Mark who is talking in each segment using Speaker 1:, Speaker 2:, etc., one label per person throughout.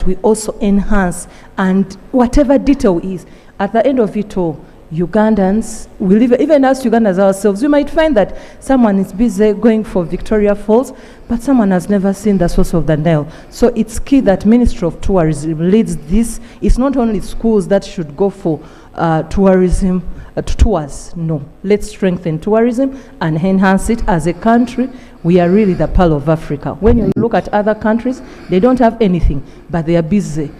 Speaker 1: we also enhance, and whatever detail is, at the end of it all, Ugandans, we live, even as Ugandans ourselves, we might find that someone is busy going for Victoria Falls, but someone has never seen the source of the Nile. So it's key that Ministry of Tourism leads this. It's not only schools that should go for tourism, tours. No, let's strengthen tourism and enhance it. As a country, we are really the pearl of Africa. When you look at other countries, they don't have anything, but they are busy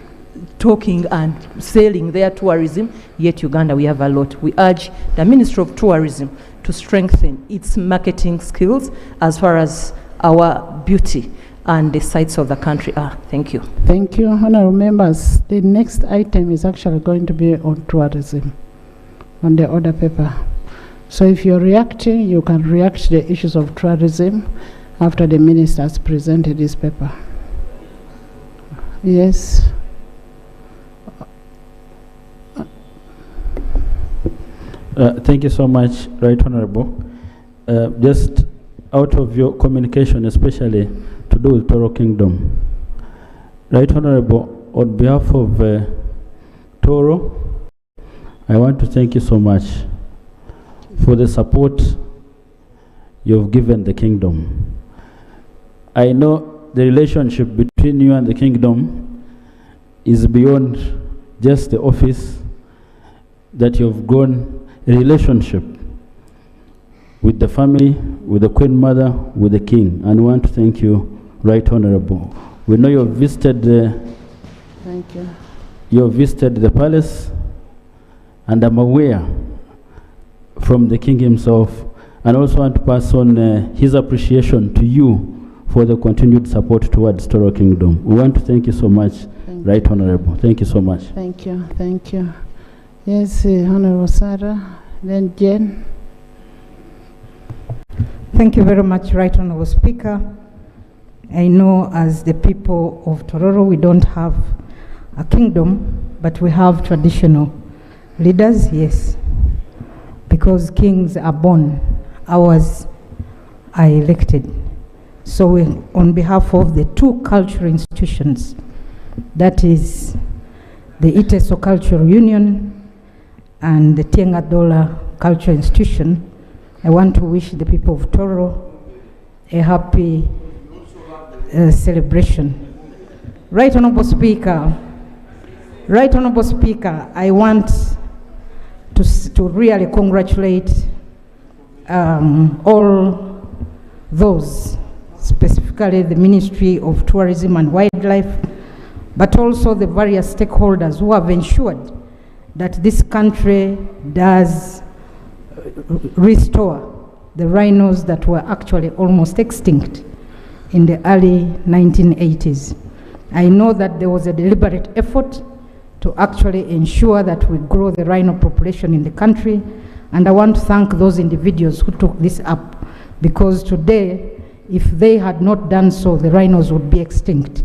Speaker 1: talking and selling their tourism, yet Uganda, we have a lot. We urge the Ministry of Tourism to strengthen its marketing skills as far as our beauty and the sites of the country are. Thank you.
Speaker 2: Thank you, honorable members. The next item is actually going to be on tourism, on the order paper. So if you're reacting, you can react to the issues of tourism after the minister has presented his paper. Yes.
Speaker 3: Thank you so much, Right Honorable. Just out of your communication, especially to do with Toro Kingdom, Right Honorable, on behalf of Toro, I want to thank you so much for the support you've given the kingdom. I know the relationship between you and the kingdom is beyond just the office, that you've grown a relationship with the family, with the Queen Mother, with the King, and we want to thank you, Right Honorable. We know you've visited
Speaker 2: Thank you.
Speaker 3: You've visited the palace, and I'm aware from the King himself, and also want to pass on his appreciation to you for the continued support towards Toro Kingdom. We want to thank you so much, Right Honorable. Thank you so much.
Speaker 2: Thank you. Thank you. Yes, Honorable Sarah, then Jen.
Speaker 4: Thank you very much, Right Honorable Speaker. I know as the people of Tororo, we don't have a kingdom, but we have traditional leaders, yes, because kings are born, ours are elected. So we, on behalf of the two cultural institutions, that is the Iteso Cultural Union and the Tiengadola Cultural Institution, I want to wish the people of Toro a happy celebration. Right Honorable Speaker, Right Honorable Speaker, I want to really congratulate all those, specifically the Ministry of Tourism and Wildlife, but also the various stakeholders who have ensured that this country does restore the rhinos that were actually almost extinct in the early 1980s. I know that there was a deliberate effort to actually ensure that we grow the rhino population in the country, and I want to thank those individuals who took this up, because today, if they had not done so, the rhinos would be extinct.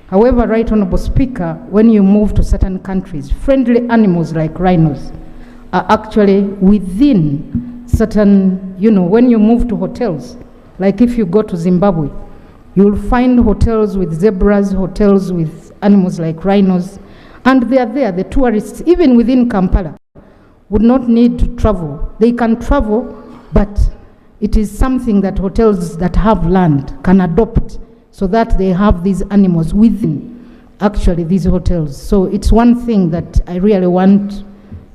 Speaker 4: However, Right Honorable Speaker, when you move to certain countries, friendly animals like rhinos are actually within certain, you know, when you move to hotels, like if you go to Zimbabwe, you'll find hotels with zebras, hotels with animals like rhinos, and they are there. The tourists, even within Kampala, would not need to travel. They can travel, but it is something that hotels that have land can adopt, so that they have these animals within actually these hotels. So it's one thing that I really want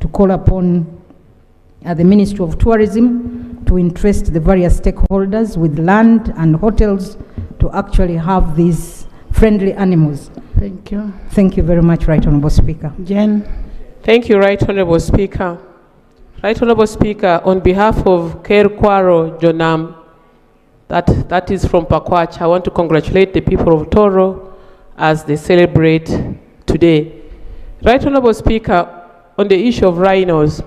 Speaker 4: to call upon the Ministry of Tourism to interest the various stakeholders with land and hotels to actually have these friendly animals.
Speaker 2: Thank you.
Speaker 4: Thank you very much, Right Honorable Speaker.
Speaker 2: Jen.
Speaker 5: Thank you, Right Honorable Speaker. Right Honorable Speaker, on behalf of Kerkwaro Jonam, that is from Pakwach, I want to congratulate the people of Toro as they celebrate today. Right Honorable Speaker, on the issue of rhinos,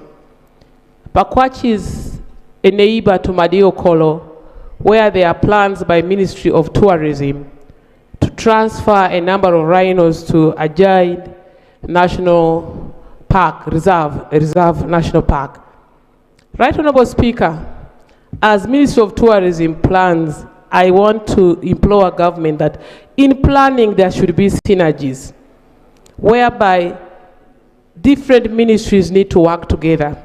Speaker 5: Pakwach is a neighbor to Madiokolo, where there are plans by Ministry of Tourism to transfer a number of rhinos to Ajay National Park, Reserve National Park. Right Honorable Speaker, as Ministry of Tourism plans, I want to implore government that in planning there should be synergies. whereby different ministries need to work together.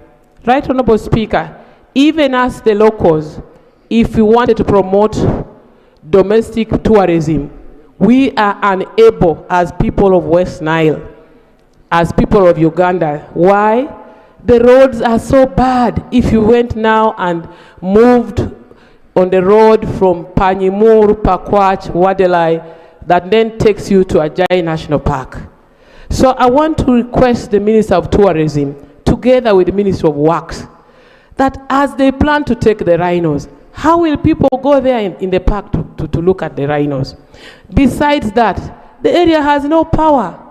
Speaker 5: Right, Honorable Speaker, even as the locals, if we wanted to promote domestic tourism, we are unable as people of West Nile, as people of Uganda. Why? The roads are so bad. If you went now and moved on the road from Panyimur, Pakwach, Wadelai, that then takes you to Ajai National Park. So I want to request the Minister of Tourism, together with the Minister of Works, that as they plan to take the rhinos, how will people go there in the park to look at the rhinos? Besides that, the area has no power.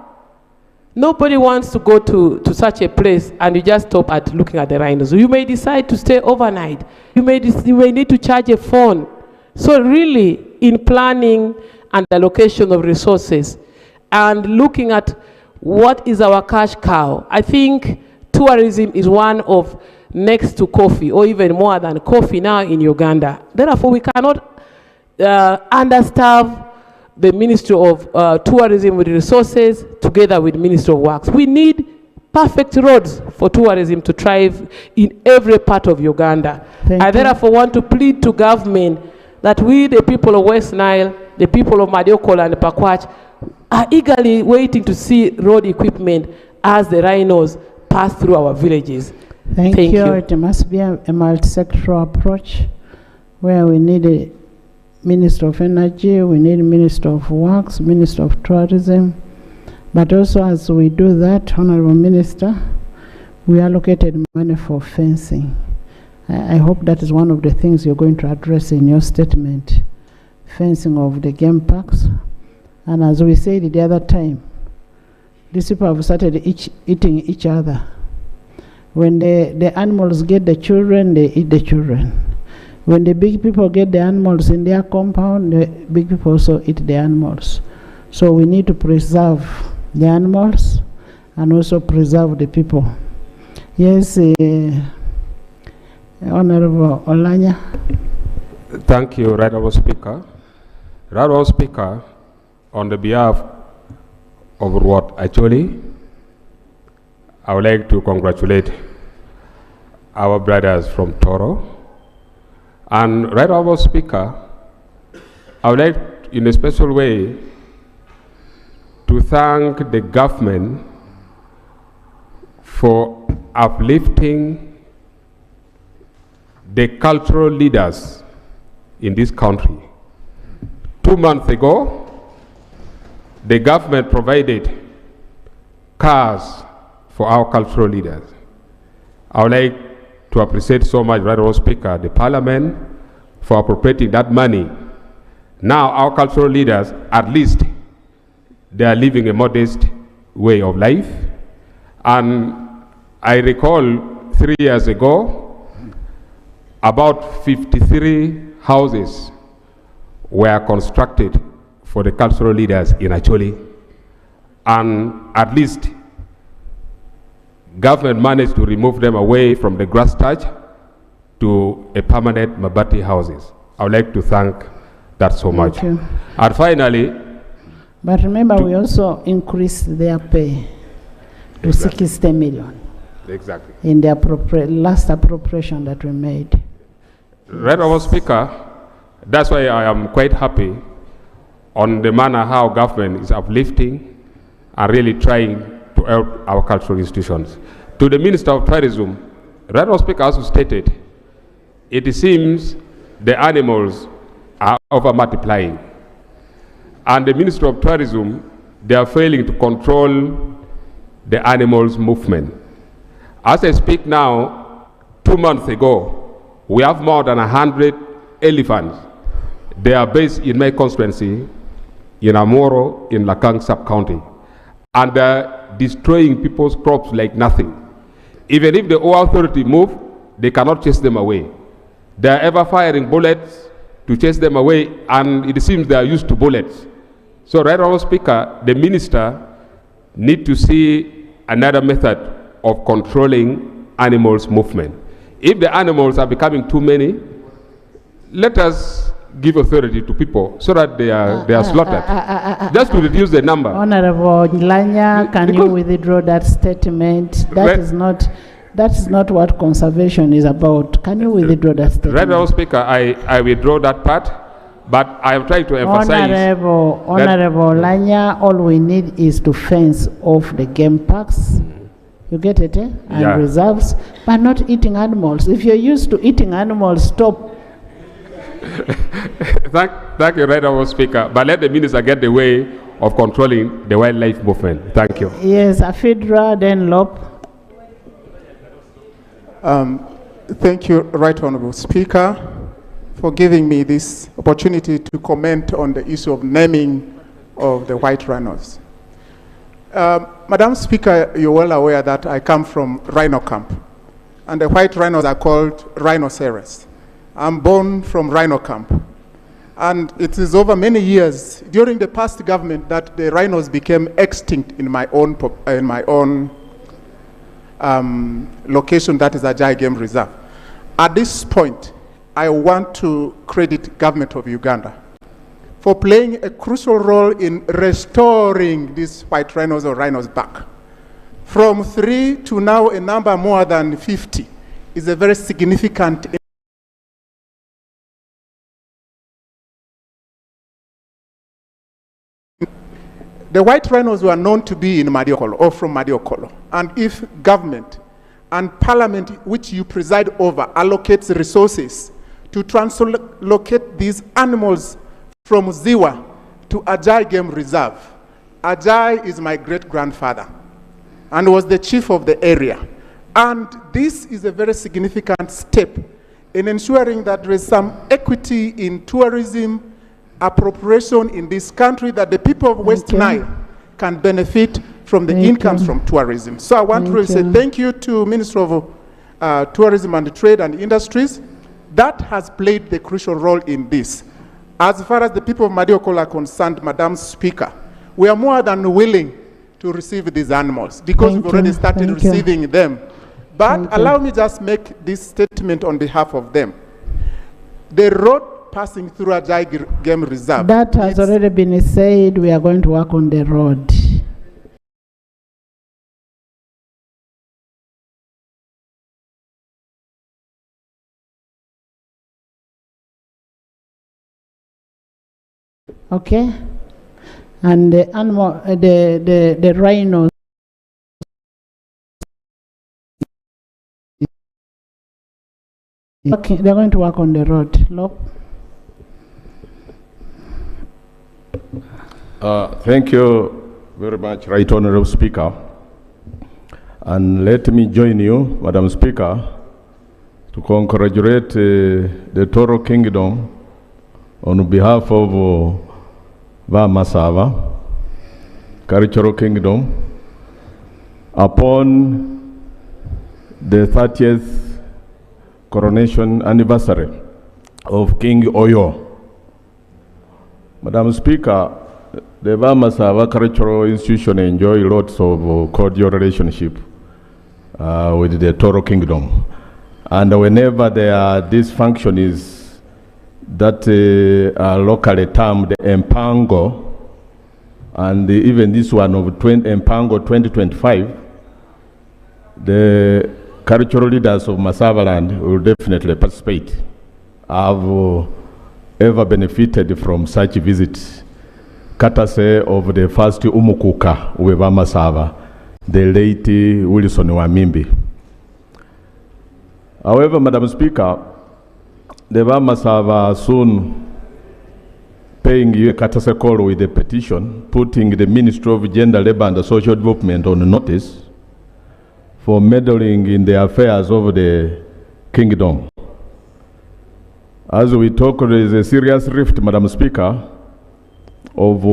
Speaker 5: Nobody wants to go to such a place and you just stop at looking at the rhinos. You may decide to stay overnight. You may need to charge a phone. So really, in planning and allocation of resources and looking at what is our cash cow, I think tourism is one of next to coffee, or even more than coffee now in Uganda. Therefore, we cannot understaff the Ministry of Tourism with resources together with Ministry of Works. We need perfect roads for tourism to thrive in every part of Uganda. I therefore want to plead to government that we, the people of West Nile, the people of Madiokola and Pakwach, are eagerly waiting to see road equipment as the rhinos pass through our villages.
Speaker 2: Thank you. It must be a multi-sectoral approach where we need a Minister of Energy, we need Minister of Works, Minister of Tourism, but also as we do that, Honorable Minister, we allocated money for fencing. I hope that is one of the things you're going to address in your statement, fencing of the game parks. And as we said the other time, these people have started eating each other. When the animals get the children, they eat the children. When the big people get the animals in their compound, the big people also eat the animals. So we need to preserve the animals and also preserve the people. Yes, Honorable Olanya.
Speaker 6: Thank you, Right Honorable Speaker. Right Honorable Speaker, on the behalf of what actually, I would like to congratulate our brothers from Toro. And Right Honorable Speaker, I would like, in a special way, to thank the government for uplifting the cultural leaders in this country. 2 months ago, the government provided cars for our cultural leaders. I would like to appreciate so much, Right Honorable Speaker, the Parliament for appropriating that money. Now our cultural leaders, at least, they are living a modest way of life. And I recall 3 years ago, about 53 houses were constructed for the cultural leaders in Acholi. And at least government managed to remove them away from the grass touch to a permanent Mabati houses. I would like to thank that so much.
Speaker 2: Thank you.
Speaker 6: And finally,
Speaker 2: but remember, we also increased their pay to 60 million.
Speaker 6: Exactly.
Speaker 2: In the last appropriation that we made.
Speaker 6: Right Honorable Speaker, that's why I am quite happy on the manner how government is uplifting and really trying to help our cultural institutions. To the Minister of Tourism, Right Honorable Speaker also stated, it seems the animals are over multiplying. And the Minister of Tourism, they are failing to control the animals' movement. As I speak now, 2 months ago, we have more than 100 elephants. They are based in my constituency, in Amoro, in Lakang sub-county. And they're destroying people's crops like nothing. Even if the O authority move, they cannot chase them away. They are ever firing bullets to chase them away, and it seems they are used to bullets. So, Right Honorable Speaker, the minister need to see another method of controlling animals' movement. If the animals are becoming too many, let us give authority to people so that they are slaughtered, just to reduce the number.
Speaker 2: Honorable Lanya, can you withdraw that statement? That is not what conservation is about. Can you withdraw that statement?
Speaker 6: Right, Honorable Speaker, I withdraw that part, but I am trying to emphasize.
Speaker 2: Honorable Lanya, all we need is to fence off the game parks. You get it, eh? And reserves, but not eating animals. If you're used to eating animals, stop.
Speaker 6: Thank you, Right Honorable Speaker. But let the minister get the way of controlling the wildlife movement. Thank you.
Speaker 2: Yes, Afidra, then Lop.
Speaker 7: Thank you, Right Honorable Speaker, for giving me this opportunity to comment on the issue of naming of the white rhinos. Madam Speaker, you're well aware that I come from Rhino camp, and the white rhinos are called rhinoceros. I'm born from Rhino camp, and it is over many years during the past government that the rhinos became extinct in my own location, that is Ajai Game Reserve. At this point, I want to credit government of Uganda for playing a crucial role in restoring these white rhinos or rhinos back. From 3 to now a number more than 50 is a very significant. The white rhinos were known to be in Mariokolo or from Mariokolo. And if government and parliament, which you preside over, allocates resources to translocate these animals from Ziwa to Ajai Game Reserve. Ajai is my great-grandfather and was the chief of the area. And this is a very significant step in ensuring that there is some equity in tourism appropriation in this country, that the people of West Nile can benefit from the incomes from tourism. So I want to say thank you to Minister of Tourism and Trade and Industries that has played the crucial role in this. As far as the people of Mariokolo are concerned, Madam Speaker, we are more than willing to receive these animals because we've already started receiving them. But allow me just make this statement on behalf of them. The road passing through Ajai Game Reserve.
Speaker 2: That has already been said. We are going to work on the road. Okay, and the animal, the rhinos. Okay, they're going to work on the road. Lop.
Speaker 8: Thank you very much, Right Honorable Speaker. And let me join you, Madam Speaker, to congratulate the Toro Kingdom on behalf of Masava, Cultural Kingdom, upon the 30th coronation anniversary of King Oyo. Madam Speaker, the Masava Cultural Institution enjoy lots of cordial relationship with the Toro Kingdom. And whenever there are dysfunctions that are locally termed Empango, and even this one of Empango 2025, the cultural leaders of Masava land will definitely participate. I've ever benefited from such visits, courtesy of the first Umukuka with Masava, the late Wilson Wamimbi. However, Madam Speaker, the Masava soon paying you a courtesy call with a petition, putting the Ministry of Gender, Labour and Social Development on notice for meddling in the affairs of the kingdom. As we talk, there is a serious rift, Madam Speaker, of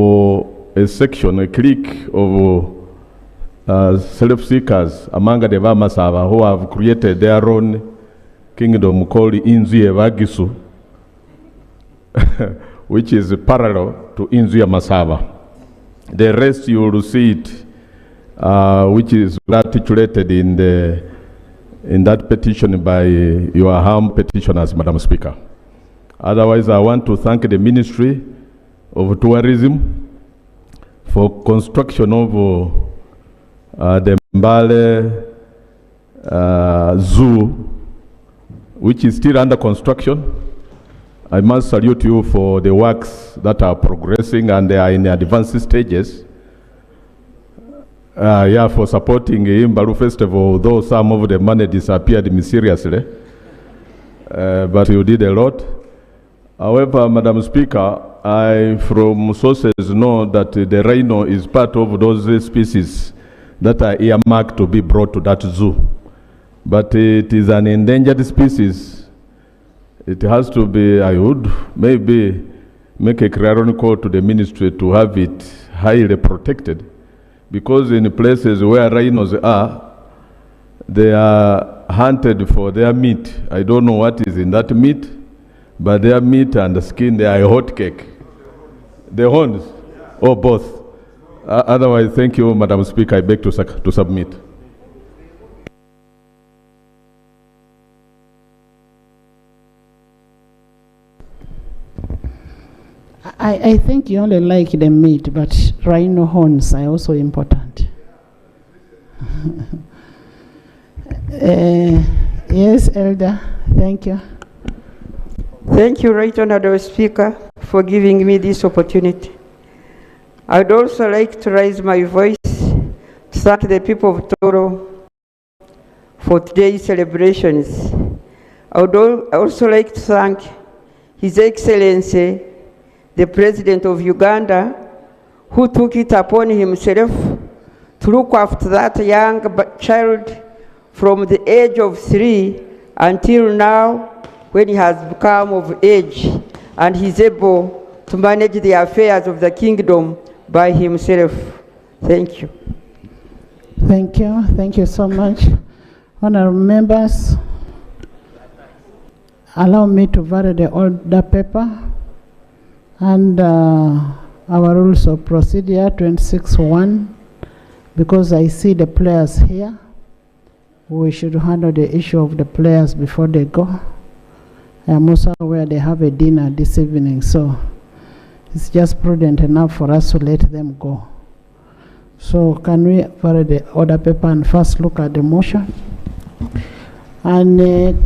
Speaker 8: a section, a clique of self-seekers among the Masava who have created their own kingdom called Inzuye Vagisu, which is parallel to Inzuye Masava. The rest you will see it, which is articulated in that petition by your harm petitioners, Madam Speaker. Otherwise, I want to thank the Ministry of Tourism for construction of the Mbale Zoo, which is still under construction. I must salute you for the works that are progressing and they are in advanced stages. For supporting the Imbalu Festival, though some of the money disappeared mysteriously. But you did a lot. However, Madam Speaker, I, from sources, know that the rhino is part of those species that are earmarked to be brought to that zoo. But it is an endangered species. It has to be, I would maybe make a clarion call to the ministry to have it highly protected, because in places where rhinos are, they are hunted for their meat. I don't know what is in that meat, but their meat and the skin, they are a hot cake. The horns, or both. Otherwise, thank you, Madam Speaker. I beg to submit.
Speaker 2: I think you only like the meat, but rhino horns are also important. Yes, Elder, thank you.
Speaker 9: Thank you, Right Honourable Speaker, for giving me this opportunity. I would also like to raise my voice to thank the people of Toro for today's celebrations. I would also like to thank His Excellency, the President of Uganda, who took it upon himself to look after that young child from the age of 3 until now, when he has become of age and he's able to manage the affairs of the kingdom by himself. Thank you.
Speaker 2: Thank you. Thank you so much. Honourable members, allow me to vary the order paper and our rules of procedure 26(1). Because I see the players here, we should handle the issue of the players before they go. I am also aware they have a dinner this evening, so it's just prudent enough for us to let them go. So can we vary the order paper and first look at the motion? And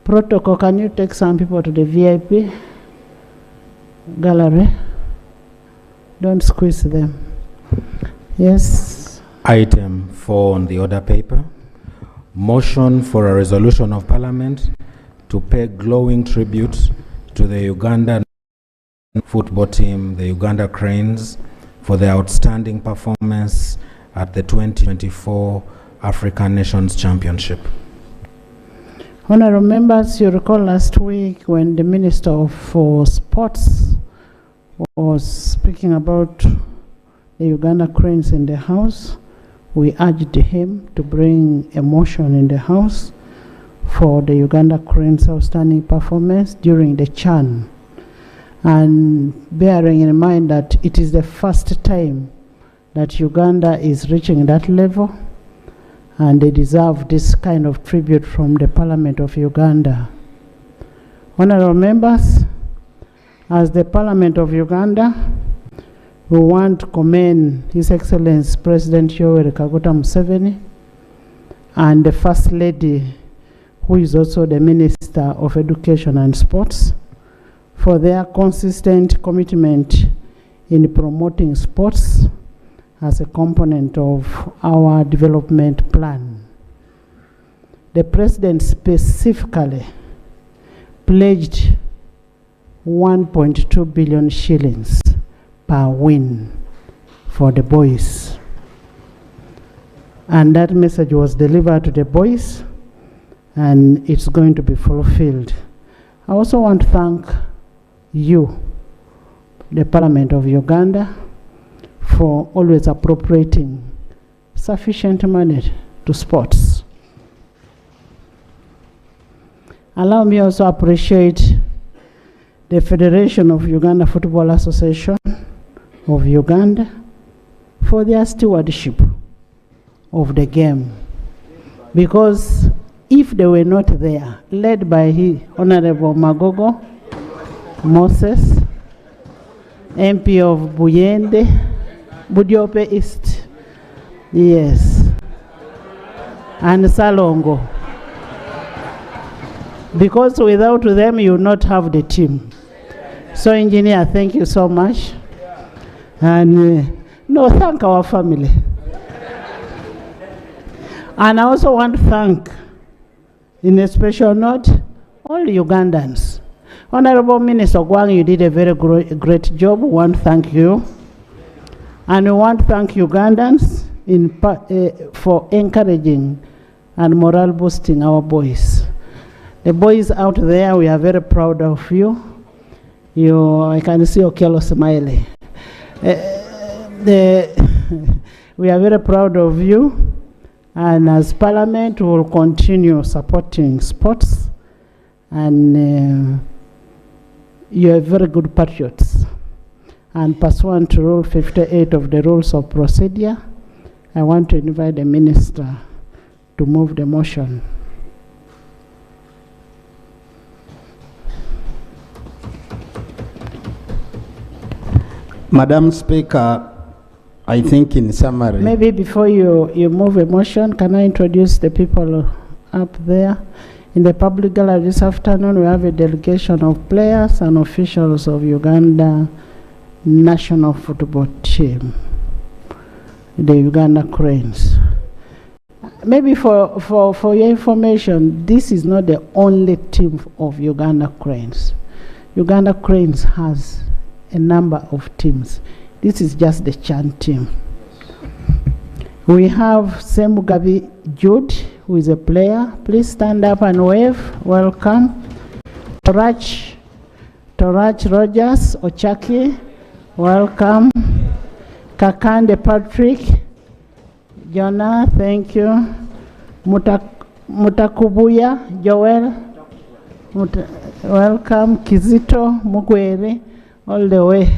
Speaker 2: protocol, can you take some people to the VIP gallery? Don't squeeze them. Yes.
Speaker 10: Item 4 on the order paper. Motion for a resolution of Parliament to pay glowing tribute to the Ugandan football team, the Uganda Cranes, for their outstanding performance at the 2024 African Nations Championship.
Speaker 2: Honourable members, you recall last week when the Minister for Sports was speaking about the Uganda Cranes in the House, we urged him to bring a motion in the House for the Uganda Cranes' outstanding performance during the CHAN. And bearing in mind that it is the first time that Uganda is reaching that level, and they deserve this kind of tribute from the Parliament of Uganda. Honourable members, as the Parliament of Uganda, we want to commend His Excellency President Yoweri Kaguta Museveni and the First Lady, who is also the Minister of Education and Sports, for their consistent commitment in promoting sports as a component of our development plan. The President specifically pledged 1.2 billion shillings per win for the boys. And that message was delivered to the boys, and it's going to be fulfilled. I also want to thank you, the Parliament of Uganda, for always appropriating sufficient money to sports. Allow me also appreciate the Federation of Uganda Football Association of Uganda for their stewardship of the game, because if they were not there, led by Honorable Magogo Moses, MP of Buyende, Budiope East, yes, and Salongo. Because without them, you would not have the team. So, engineer, thank you so much. And no, thank our family. And I also want to thank, in a special note, all Ugandans. Honorable Minister Gwang, you did a very great job. We want to thank you. And we want to thank Ugandans for encouraging and morale boosting our boys. The boys out there, we are very proud of you. I can see Okello smiling. We are very proud of you. And as Parliament, we will continue supporting sports. And you are very good patriots. And pursuant to Rule 58 of the Rules of Procedure, I want to invite the Minister to move the motion.
Speaker 11: Madam Speaker, I think in summary...
Speaker 2: Maybe before you move a motion, can I introduce the people up there? In the public gallery this afternoon, we have a delegation of players and officials of Uganda national football team, the Uganda Cranes. Maybe for your information, this is not the only team of Uganda Cranes. Uganda Cranes has a number of teams. This is just the Chan team. We have Semugabi Jude, who is a player. Please stand up and wave. Welcome. Torach Rogers Ochaki, welcome. Kakande Patrick, Jonah, thank you. Mutakubuya Joel, welcome. Kizito Mugwere, all the way.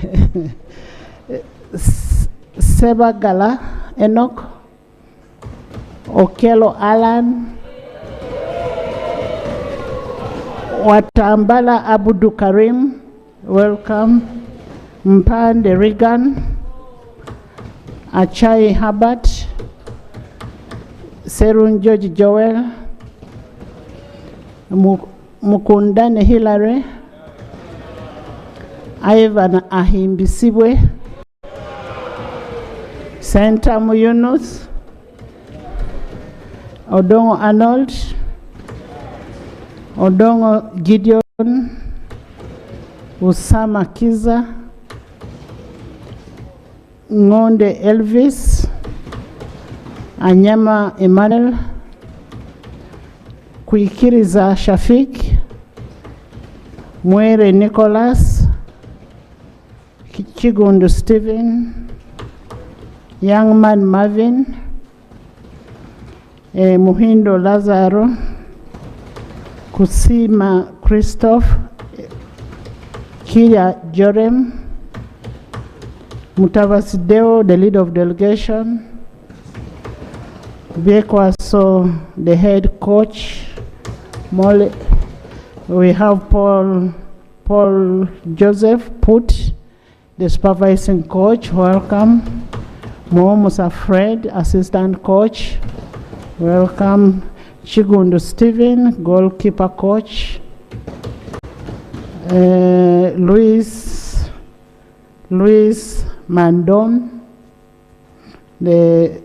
Speaker 2: Sebagala Enoch, Okello Alan, Watambala Abudu Karim, welcome. Mpande Regan, Achai Habat, Serun George Joel, Mukundane Hilary, Ivan Ahimbisibwe, Santa Muyunus, Odongo Arnold, Odongo Gideon, Usama Kiza, Ngonde Elvis, Anyama Emmanuel, Kuikiriza Shafik, Mwere Nicholas, Chigundu Stephen, Young Man Marvin, Muhindo Lazaro, Kusima Christoph, Kiria Jorem, Mutavasideo, the leader of delegation, Biekwaso, the head coach, Mole, we have Paul Joseph Put, the supervising coach, welcome. Musa Fred, assistant coach, welcome. Chigundu Stephen, goalkeeper coach. Luis Mandon, the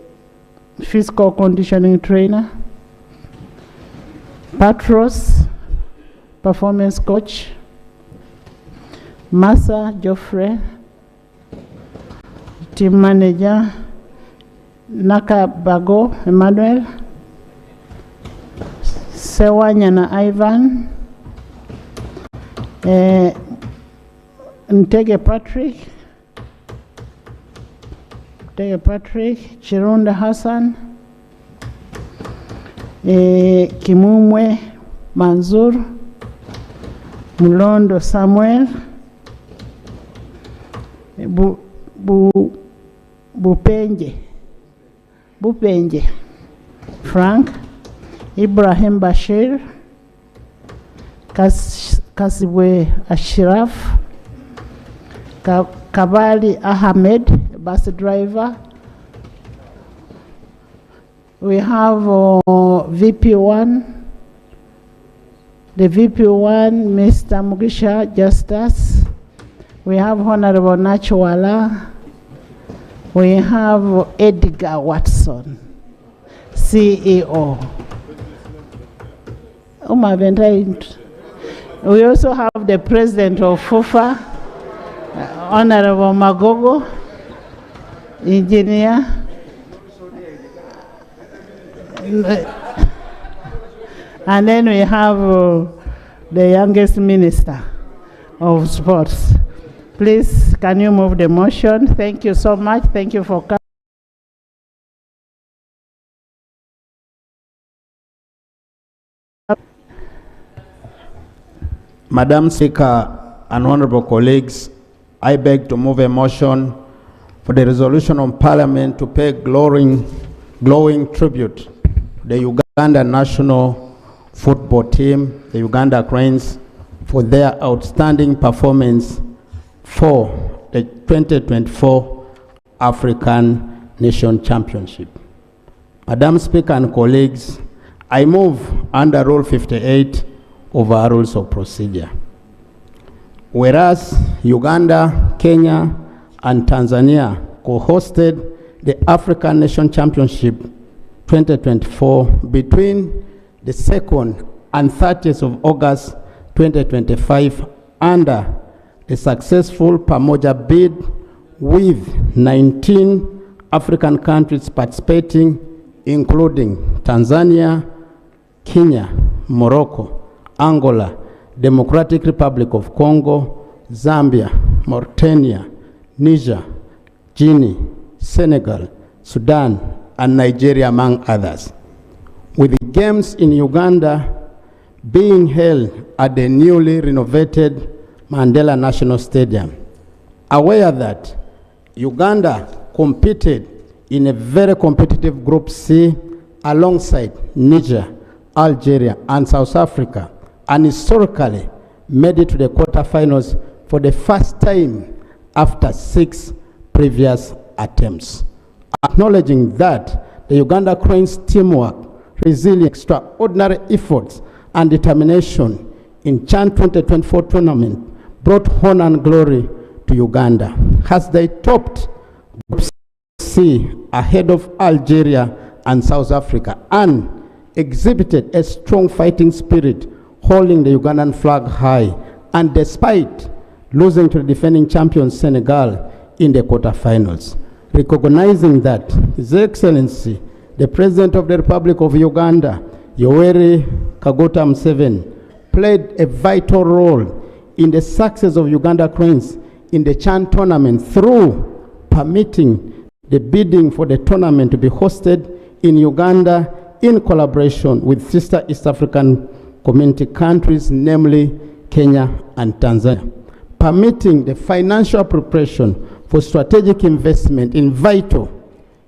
Speaker 2: physical conditioning trainer. Patros, performance coach. Massa Joffrey, team manager. Naka Bago Emmanuel, Sewanyana Ivan, Ntege Patrick, Chirunda Hassan, Kimumwe Manzur, Mulondo Samuel, Bupenje Frank, Ibrahim Bashir, Kasibwe Ashraf, Kabali Ahmed, bus driver. We have VP1, the VP1, Mr. Mugisha Justice. We have Honorable Nachwala. We have Edgar Watson, CEO. We also have the president of FUFA, Honorable Magogo, engineer. And then we have the youngest minister of sports. Please, can you move the motion? Thank you so much. Thank you for coming.
Speaker 11: Madam Speaker and honorable colleagues, I beg to move a motion for the resolution of Parliament to pay glowing tribute to the Uganda national football team, the Uganda Cranes, for their outstanding performance for the 2024 African Nation Championship. Madam Speaker and colleagues, I move under Rule 58 of our Rules of Procedure. Whereas Uganda, Kenya, and Tanzania co-hosted the African Nation Championship 2024 between the 2nd and 30th of August 2025 under a successful Pamoja bid with 19 African countries participating, including Tanzania, Kenya, Morocco, Angola, Democratic Republic of Congo, Zambia, Mauritania, Niger, Guinea, Senegal, Sudan, and Nigeria, among others. With the games in Uganda being held at the newly renovated Mandela National Stadium. Aware that Uganda competed in a very competitive Group C alongside Niger, Algeria, and South Africa, and historically made it to the quarterfinals for the first time after 6 previous attempts. Acknowledging that the Uganda Cranes teamwork, resilience, extraordinary efforts, and determination in CHAN 2024 tournament brought honor and glory to Uganda as they topped Group C ahead of Algeria and South Africa and exhibited a strong fighting spirit, holding the Ugandan flag high, and despite losing to the defending champion Senegal in the quarterfinals. Recognizing that His Excellency, the President of the Republic of Uganda, Yoweri Kaguta Museveni, played a vital role in the success of Uganda Cranes in the CHAN tournament through permitting the bidding for the tournament to be hosted in Uganda in collaboration with sister East African community countries, namely Kenya and Tanzania, permitting the financial preparation for strategic investment in vital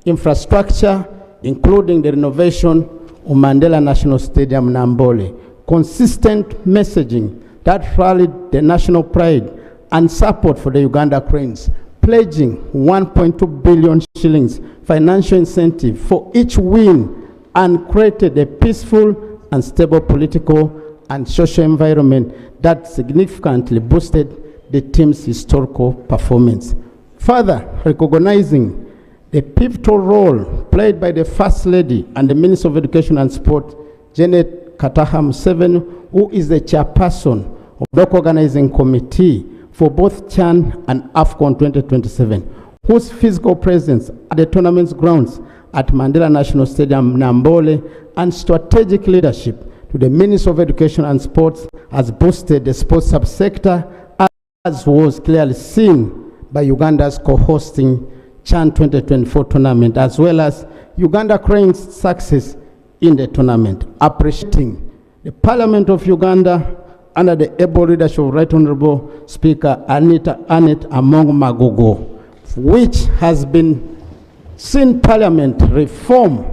Speaker 11: infrastructure, including the renovation of Mandela National Stadium, Nambole, consistent messaging that rallied the national pride and support for the Uganda Cranes, pledging 1.2 billion shillings financial incentive for each win, and created a peaceful and stable political and social environment that significantly boosted the team's historical performance. Further, recognizing the pivotal role played by the First Lady and the Minister of Education and Sport, Janet Kataha Museveni, who is the chairperson of the organizing committee for both CHAN and AFCON 2027, whose physical presence at the tournament's grounds at Mandela National Stadium, Nambole, and strategic leadership to the Minister of Education and Sports has boosted the sports subsector, as was clearly seen by Uganda's co-hosting CHAN 2024 tournament, as well as Uganda Cranes' success in the tournament. Appreciating the Parliament of Uganda under the able leadership of Right Honorable Speaker Anet Among Magogo, which has been seen Parliament reform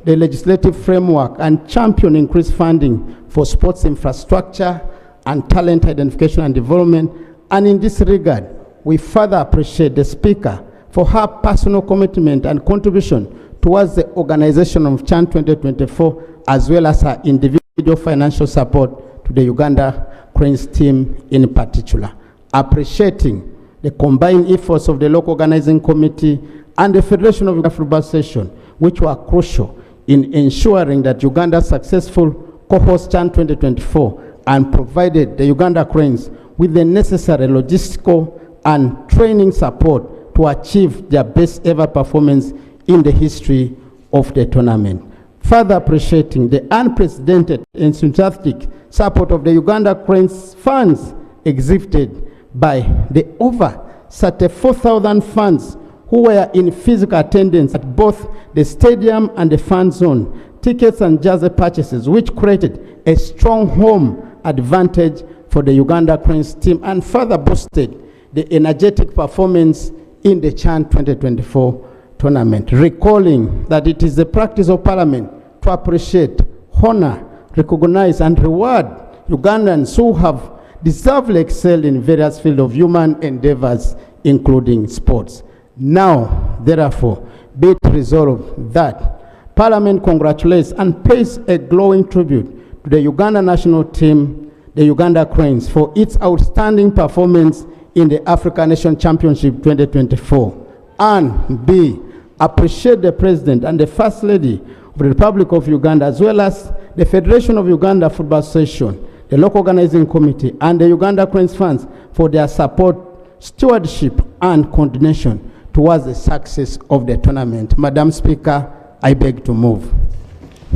Speaker 11: the legislative framework and champion increased funding for sports infrastructure and talent identification and development. And in this regard, we further appreciate the Speaker for her personal commitment and contribution towards the organization of CHAN 2024, as well as her individual financial support to the Uganda Cranes team in particular. Appreciating the combined efforts of the local organizing committee and the Federation of Uganda Football Association, which were crucial in ensuring that Uganda's successful co-host CHAN 2024 and provided the Uganda Cranes with the necessary logistical and training support to achieve their best ever performance in the history of the tournament. Further appreciating the unprecedented and enthusiastic support of the Uganda Cranes fans exhibited by the over 34,000 fans who were in physical attendance at both the stadium and the fan zone, tickets and jersey purchases, which created a strong home advantage for the Uganda Cranes team and further boosted the energetic performance in the CHAN 2024 tournament. Recalling that it is the practice of Parliament to appreciate, honor, recognize and reward Ugandans who have deservedly excelled in various fields of human endeavors, including sports. Now, therefore, be it resolved that Parliament congratulates and pays a glowing tribute to the Uganda national team, the Uganda Cranes, for its outstanding performance in the African Nation Championship 2024. And B, appreciate the President and the First Lady of the Republic of Uganda, as well as the Federation of Uganda Football Association, the local organizing committee, and the Uganda Cranes fans for their support, stewardship, and coordination towards the success of the tournament. Madam Speaker, I beg to move.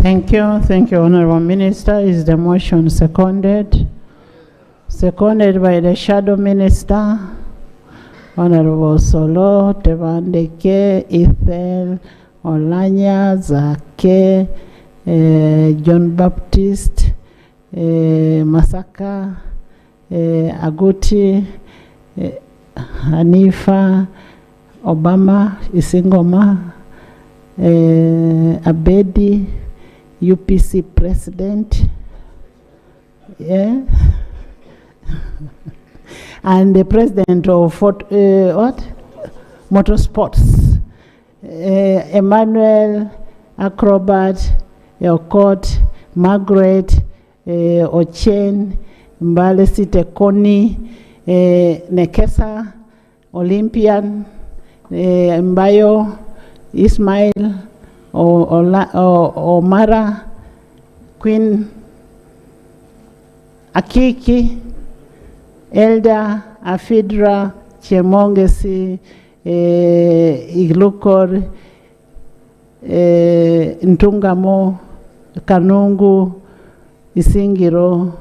Speaker 2: Thank you, Honorable Minister. Is the motion seconded? Seconded by the Shadow Minister, Honorable Solo, Tebandeke, Ethel, Olanya, Zake, John Baptist, Masaka, Aguti, Hanifa, Obama, Isingoma, Abedi, UPC President, yeah, and the President of Motorsports, Emmanuel, Acrobat, Elcott, Margaret, Ochen, Mbale Site Koni, Nekesa, Olympian, Mbayo, Ismail, Omara, Queen, Akiki, Elda, Afidra, Chemongesi, Iglukor, Ntungamo, Kanungu, Isingiro,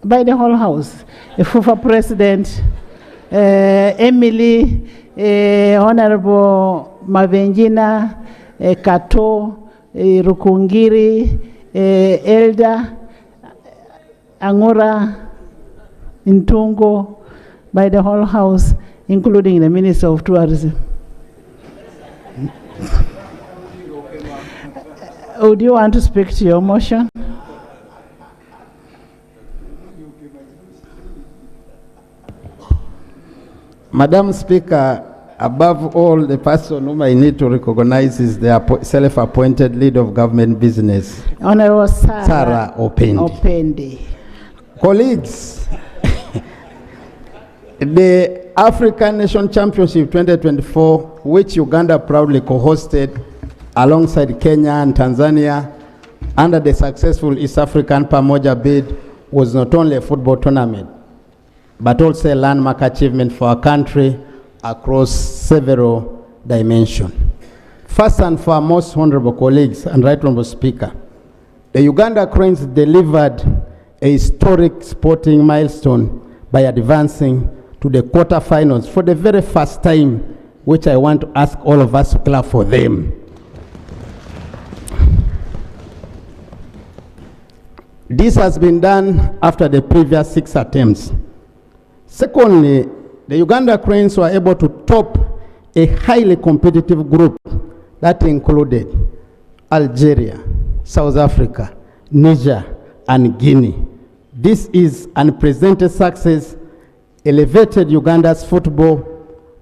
Speaker 2: by the whole house, Fufa President, Emily, Honorable Mavenjina, Kato, Rukungiri, Elda, Angura, Ntungo, by the whole house, including the Minister of Tourism. Would you want to speak to your motion?
Speaker 11: Madam Speaker, above all, the person whom I need to recognize is the self-appointed lead of government business,
Speaker 2: Honorable Sarah
Speaker 11: Opendi. Colleagues, the African Nation Championship 2024, which Uganda proudly co-hosted alongside Kenya and Tanzania under the successful East African Pamoja bid, was not only a football tournament, but also a landmark achievement for our country across several dimensions. First and foremost, honorable colleagues and right honorable Speaker, the Uganda Cranes delivered a historic sporting milestone by advancing to the quarterfinals for the very first time, which I want to ask all of us to clap for them. This has been done after the previous 6 attempts. Secondly, the Uganda Cranes were able to top a highly competitive group that included Algeria, South Africa, Niger, and Guinea. This is unprecedented success, elevated Uganda's football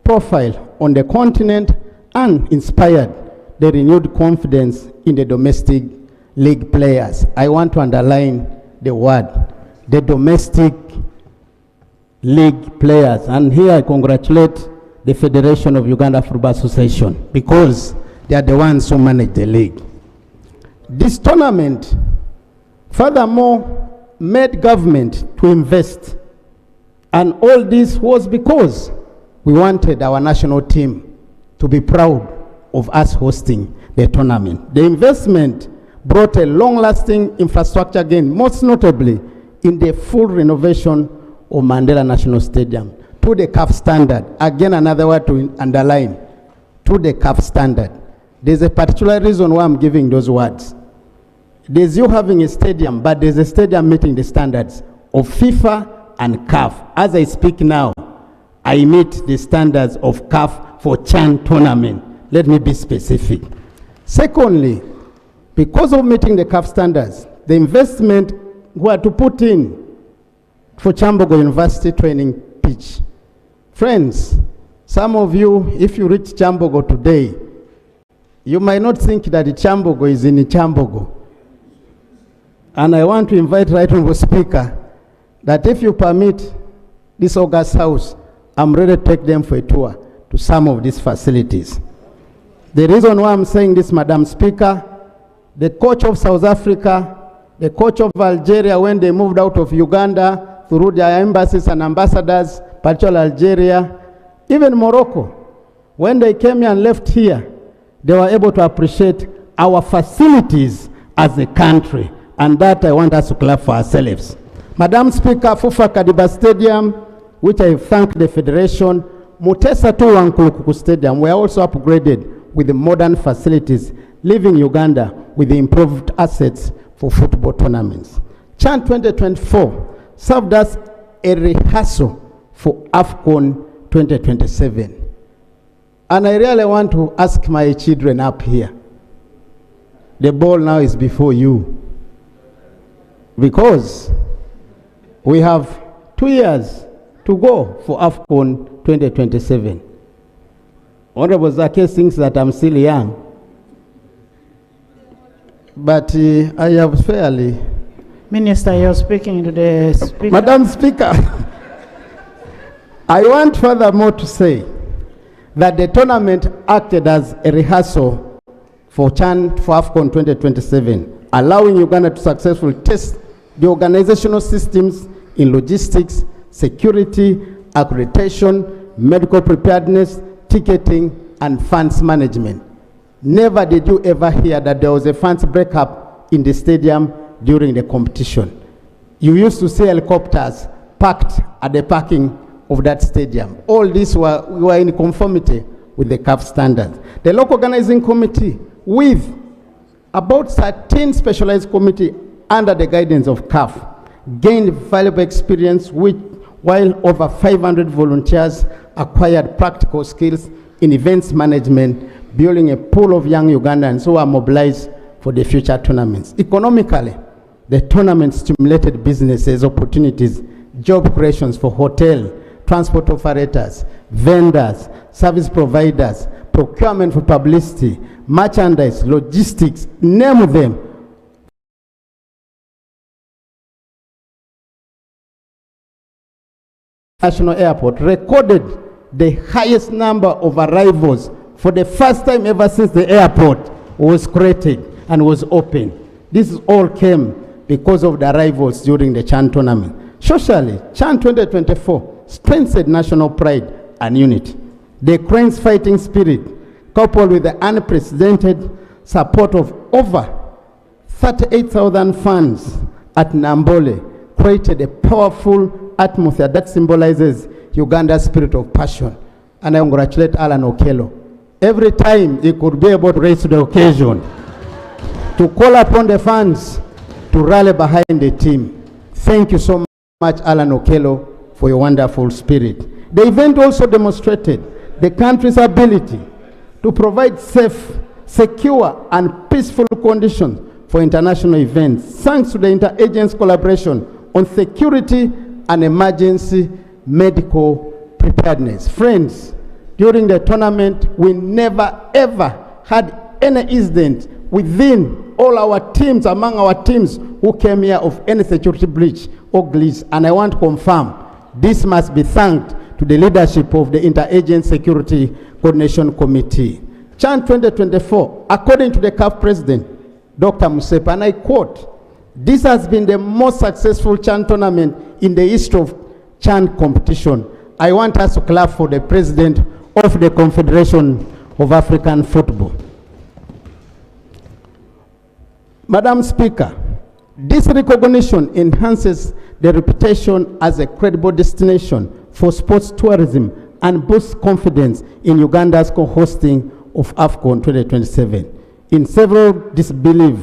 Speaker 11: profile on the continent, and inspired the renewed confidence in the domestic league players. I want to underline the word, the domestic league players. And here I congratulate the Federation of Uganda Football Association, because they are the ones who manage the league. This tournament, furthermore, made government to invest. And all this was because we wanted our national team to be proud of us hosting the tournament. The investment brought a long-lasting infrastructure gain, most notably in the full renovation of Mandela National Stadium to the CAF standard. Again, another word to underline, to the CAF standard. There's a particular reason why I'm giving those words. There's you having a stadium, but there's a stadium meeting the standards of FIFA and CAF. As I speak now, I meet the standards of CAF for CHAN tournament. Let me be specific. Secondly, because of meeting the CAF standards, the investment were to put in for Chambogo University training pitch. Friends, some of you, if you reach Chambogo today, you might not think that the Chambogo is in Chambogo. And I want to invite Right Honorable Speaker that if you permit this August House, I'm ready to take them for a tour to some of these facilities. The reason why I'm saying this, Madam Speaker, the coach of South Africa, the coach of Algeria, when they moved out of Uganda through their embassies and ambassadors, particularly Algeria, even Morocco, when they came here and left here, they were able to appreciate our facilities as a country. And that I want us to clap for ourselves. Madam Speaker, Fufa Kadiba Stadium, which I thank the Federation, Mutesa Tuwankulukuku Stadium, were also upgraded with the modern facilities, leaving Uganda with the improved assets for football tournaments. CHAN 2024 served as a rehearsal for AFCON 2027. And I really want to ask my children up here, the ball now is before you, because we have 2 years to go for AFCON 2027. Honorable Zake thinks that I'm still young, but I have fairly...
Speaker 2: Minister, you're speaking to the Speaker.
Speaker 11: Madam Speaker, I want furthermore to say that the tournament acted as a rehearsal for CHAN for AFCON 2027, allowing Uganda to successfully test the organizational systems in logistics, security, accreditation, medical preparedness, ticketing, and funds management. Never did you ever hear that there was a funds breakup in the stadium during the competition. You used to see helicopters parked at the parking of that stadium. All these were in conformity with the CAF standards. The local organizing committee, with about 13 specialized committees under the guidance of CAF, gained valuable experience while over 500 volunteers acquired practical skills in events management, building a pool of young Ugandans who are mobilized for the future tournaments. Economically, the tournament stimulated businesses, opportunities, job creations for hotel, transport operators, vendors, service providers, procurement for publicity, merchandise, logistics, name them. National Airport recorded the highest number of arrivals for the first time ever since the airport was created and was open. This all came because of the arrivals during the CHAN tournament. Socially, CHAN 2024 strengthened national pride and unity. The Cranes fighting spirit, coupled with the unprecedented support of over 38,000 fans at Nambole, created a powerful atmosphere that symbolizes Uganda's spirit of passion. And I congratulate Alan Okello. Every time he could be able to raise to the occasion to call upon the fans to rally behind the team. Thank you so much, Alan Okello, for your wonderful spirit. The event also demonstrated the country's ability to provide safe, secure and peaceful conditions for international events, thanks to the interagency collaboration on security and emergency medical preparedness. Friends, during the tournament, we never ever had any incident within all our teams, among our teams who came here of any security breach or glitch. And I want to confirm, this must be thanked to the leadership of the Interagency Security Coordination Committee. CHAN 2024, according to the CAF President, Dr. Musepa, and I quote, "This has been the most successful CHAN tournament in the history of CHAN competition." I want us to clap for the President of the Confederation of African Football. Madam Speaker, this recognition enhances the reputation as a credible destination for sports tourism and boosts confidence in Uganda's co-hosting of AFCON 2027. In several disbelief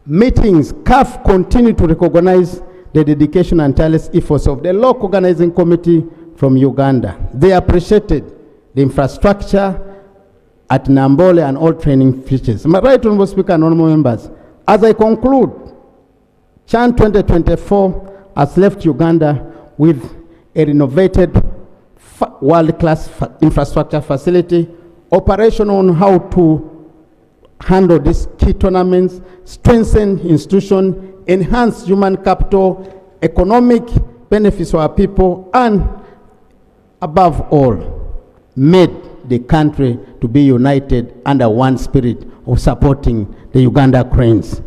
Speaker 11: meetings, CAF continue to recognize the dedication and tireless efforts of the local organizing committee from Uganda. They appreciated the infrastructure at Nambole and all training features. My right honorable Speaker and honorable members, as I conclude, CHAN 2024 has left Uganda with a renovated world-class infrastructure facility, operational on how to handle these key tournaments, strengthen institutions, enhance human capital, economic benefits for our people, and above all, made the country to be united under one spirit of supporting the Uganda Cranes.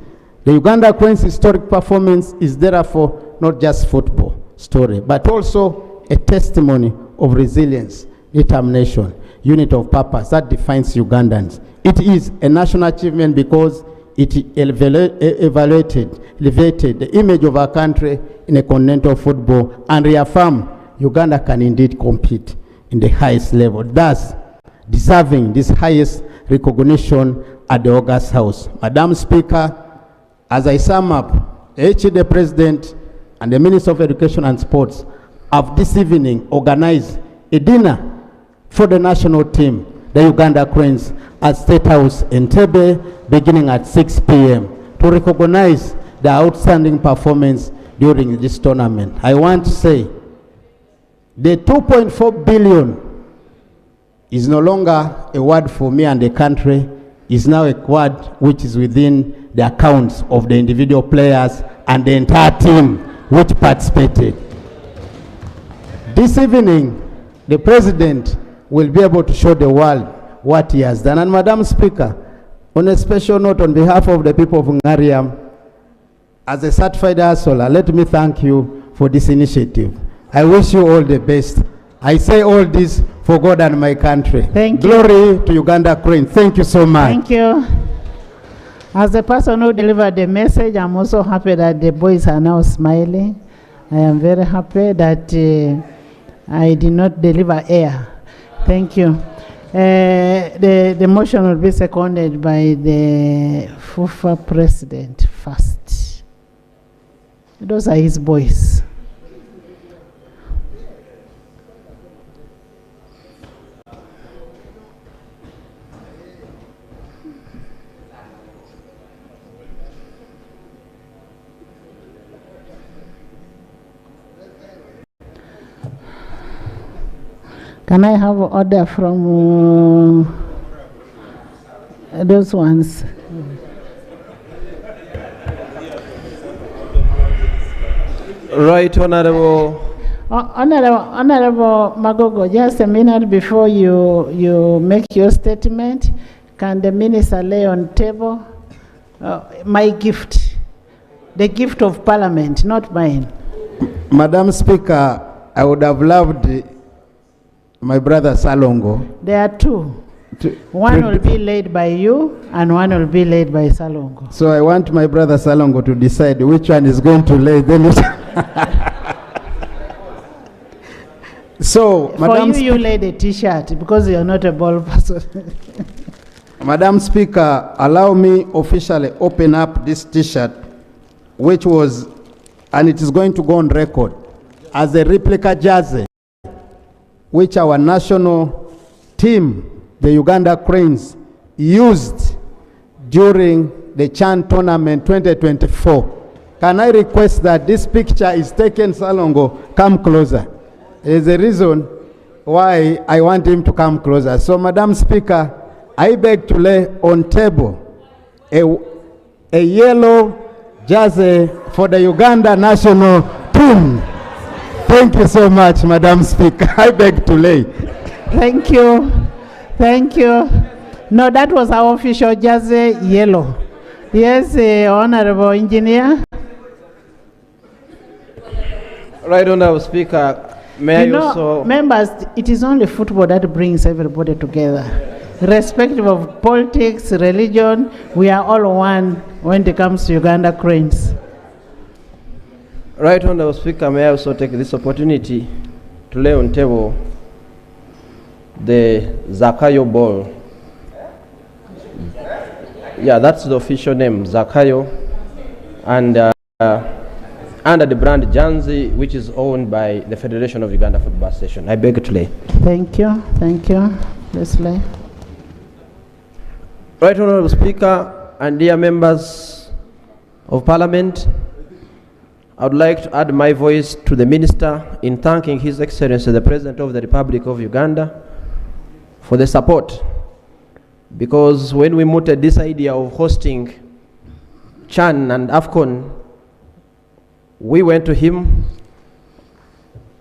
Speaker 11: The Uganda Cranes' historic performance is therefore not just football story, but also a testimony of resilience, determination, unity of purpose that defines Ugandans. It is a national achievement because it elevated the image of our country in a continental football and reaffirmed Uganda can indeed compete in the highest level, thus deserving this highest recognition at the August House. Madam Speaker, as I sum up, the HED President and the Minister of Education and Sports have this evening organized a dinner for the national team, the Uganda Cranes, at State House in Entebbe, beginning at 6 p.m. to recognize the outstanding performance during this tournament. I want to say the 2.4 billion is no longer a word for me and the country, is now a word which is within the accounts of the individual players and the entire team which participated. This evening, the President will be able to show the world what he has done. And Madam Speaker, on a special note, on behalf of the people of Ngariam, as a certified hustler, let me thank you for this initiative. I wish you all the best. I say all this for God and my country.
Speaker 2: Thank you.
Speaker 11: Glory to Uganda Cranes. Thank you so much.
Speaker 2: Thank you. As the person who delivered the message, I'm also happy that the boys are now smiling. I am very happy that I did not deliver air. Thank you. The motion will be seconded by the FUFA president first. Those are his boys. Can I have an order from those ones?
Speaker 12: Right, Honorable.
Speaker 2: Honorable Magogo, just a minute before you make your statement, can the minister lay on table my gift, the gift of Parliament, not mine?
Speaker 11: Madam Speaker, I would have loved my brother Salongo.
Speaker 2: There are two. One will be laid by you and one will be laid by Salongo.
Speaker 11: So I want my brother Salongo to decide which one is going to lay. So,
Speaker 2: for you lay the t-shirt because you are not a ball person.
Speaker 11: Madam Speaker, allow me officially open up this t-shirt, which was, and it is going to go on record, as a replica jersey, which our national team, the Uganda Cranes, used during the Chan Tournament 2024. Can I request that this picture is taken, Salongo, come closer. There's a reason why I want him to come closer. So, Madam Speaker, I beg to lay on table a yellow jersey for the Uganda national team. Thank you so much, Madam Speaker. I beg to lay.
Speaker 2: Thank you. Thank you. No, that was our official jersey, yellow. Yes, Honorable Engineer.
Speaker 12: Right, Honorable Speaker, may I also...
Speaker 2: Members, it is only football that brings everybody together. Irrespective of politics, religion, we are all one when it comes to Uganda Cranes.
Speaker 12: Right, Honorable Speaker, may I also take this opportunity to lay on table the Zakayo ball. Yeah, that's the official name, Zakayo, and under the brand Janzi, which is owned by the Federation of Uganda Football Association. I beg to lay.
Speaker 2: Thank you. Thank you. Let's lay.
Speaker 12: Right, Honorable Speaker, and dear members of Parliament, I would like to add my voice to the Minister in thanking His Excellency the President of the Republic of Uganda for the support, because when we mooted this idea of hosting Chan and AFCON, we went to him,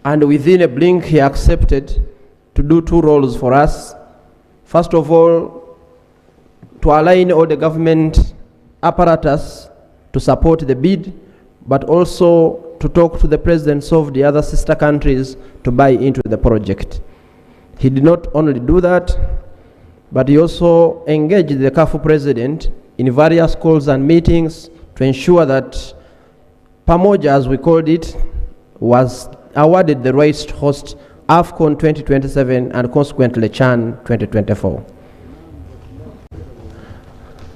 Speaker 12: and within a blink he accepted to do two roles for us. First of all, to align all the government apparatus to support the bid, but also to talk to the presidents of the other sister countries to buy into the project. He did not only do that, but he also engaged the CAF president in various calls and meetings to ensure that Pamoja, as we called it, was awarded the rights to host AFCON 2027 and consequently Chan 2024.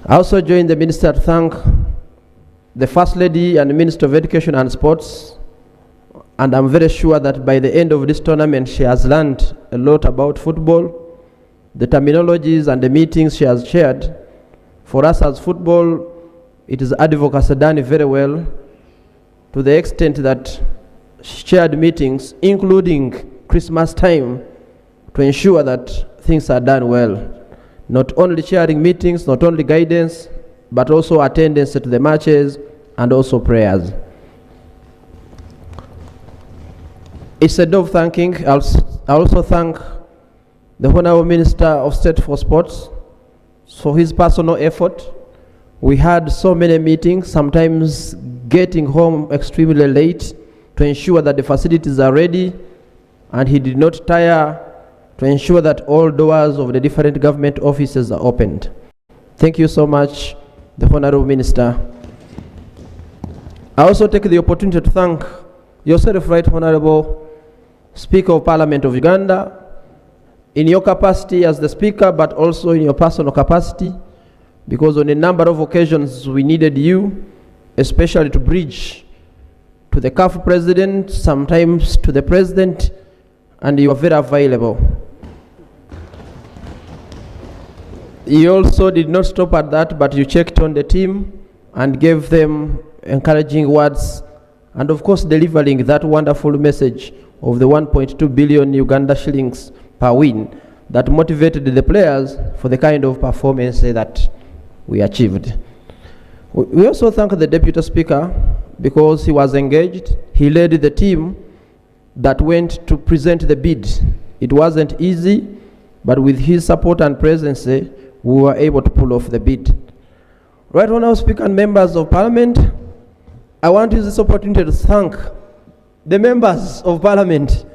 Speaker 12: I also joined the Minister to thank the First Lady and the Minister of Education and Sports, and I'm very sure that by the end of this tournament she has learned a lot about football, the terminologies and the meetings she has shared. For us as football, it is advocacy done very well, to the extent that she chaired meetings, including Christmas time, to ensure that things are done well. Not only chairing meetings, not only guidance, but also attendance to the matches and also prayers. Instead of thanking, I also thank the Honorable Minister of State for Sports for his personal effort. We had so many meetings, sometimes getting home extremely late to ensure that the facilities are ready, and he did not tire to ensure that all doors of the different government offices are opened. Thank you so much, the Honorable Minister. I also take the opportunity to thank yourself, Right Honorable Speaker of Parliament of Uganda, in your capacity as the Speaker, but also in your personal capacity, because on a number of occasions we needed you, especially to bridge to the CAF President, sometimes to the President, and you are very available. You also did not stop at that, but you checked on the team and gave them encouraging words, and of course delivering that wonderful message of the 1.2 billion Uganda shillings per win that motivated the players for the kind of performance that we achieved. We also thank the Deputy Speaker because he was engaged. He led the team that went to present the bid. It wasn't easy, but with his support and presence, we were able to pull off the bid. Right Honourable Speaker and members of Parliament, I want to use this opportunity to thank the members of Parliament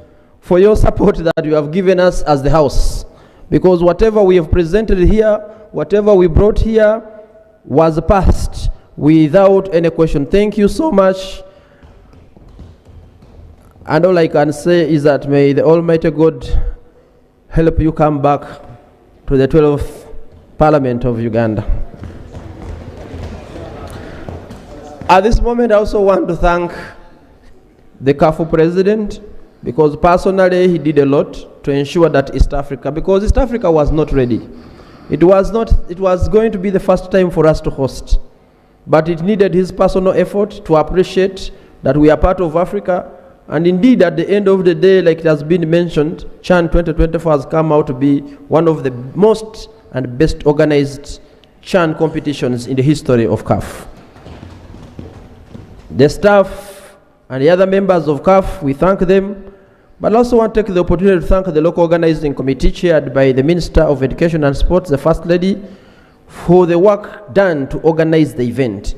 Speaker 12: for your support that you have given us as the House, because whatever we have presented here, whatever we brought here, was passed without any question. Thank you so much. And all I can say is that may the Almighty God help you come back to the 12th Parliament of Uganda. At this moment, I also want to thank the CAF President, because personally he did a lot to ensure that East Africa, because East Africa was not ready. It was going to be the first time for us to host, but it needed his personal effort to appreciate that we are part of Africa. And indeed, at the end of the day, like it has been mentioned, CHAN 2024 has come out to be one of the most and best organized CHAN competitions in the history of CAF. The staff and the other members of CAF, we thank them, but I also want to take the opportunity to thank the local organizing committee chaired by the Minister of Education and Sports, the First Lady, for the work done to organize the event.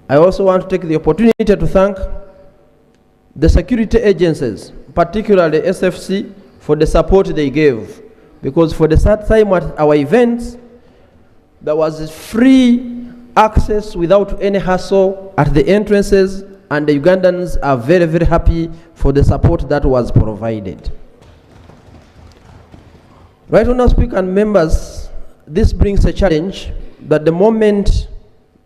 Speaker 12: I also want to take the opportunity to thank the security agencies, particularly SFC, for the support they gave. Because for the third time at our events, there was free access without any hassle at the entrances, and the Ugandans are very, very happy for the support that was provided. Right, Honourable Speaker and members, this brings a challenge that the moment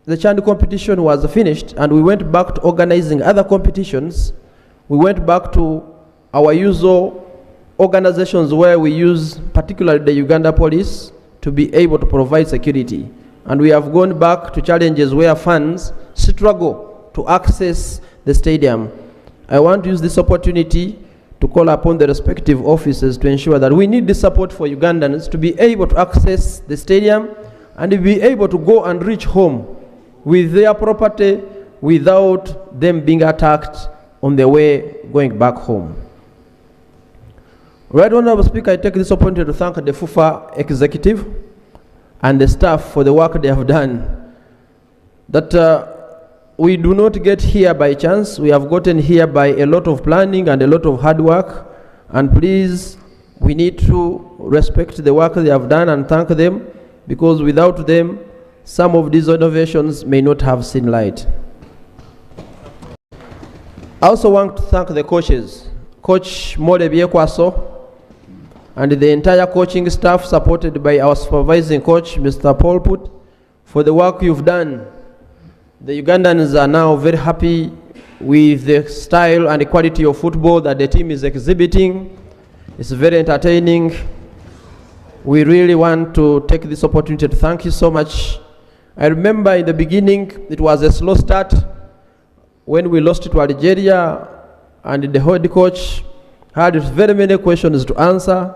Speaker 12: the CHAN competition was finished and we went back to organizing other competitions, we went back to our usual organizations where we use particularly the Uganda Police to be able to provide security. And we have gone back to challenges where fans struggle to access the stadium. I want to use this opportunity to call upon the respective officers to ensure that we need the support for Ugandans to be able to access the stadium and to be able to go and reach home with their property without them being attacked on their way going back home. Right, Honourable Speaker, I take this opportunity to thank the FUFA executive and the staff for the work they have done. That we do not get here by chance. We have gotten here by a lot of planning and a lot of hard work. And please, we need to respect the work they have done and thank them, because without them, some of these innovations may not have seen light. I also want to thank the coaches, Coach Mole Biekwaso, and the entire coaching staff supported by our supervising coach, Mr. Paul Put, for the work you've done. The Ugandans are now very happy with the style and the quality of football that the team is exhibiting. It's very entertaining. We really want to take this opportunity to thank you so much. I remember in the beginning, it was a slow start when we lost to Algeria, and the head coach had very many questions to answer,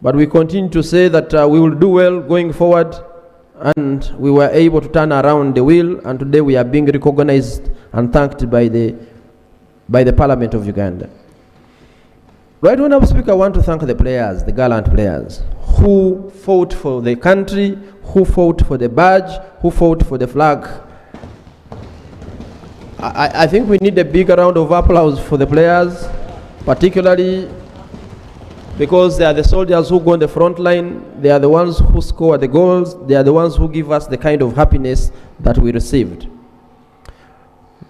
Speaker 12: but we continue to say that we will do well going forward, and we were able to turn around the wheel, and today we are being recognized and thanked by the Parliament of Uganda. Right, Honourable Speaker, I want to thank the players, the gallant players, who fought for the country, who fought for the badge, who fought for the flag. I think we need a big round of applause for the players, particularly because they are the soldiers who go on the front line. They are the ones who score the goals. They are the ones who give us the kind of happiness that we received.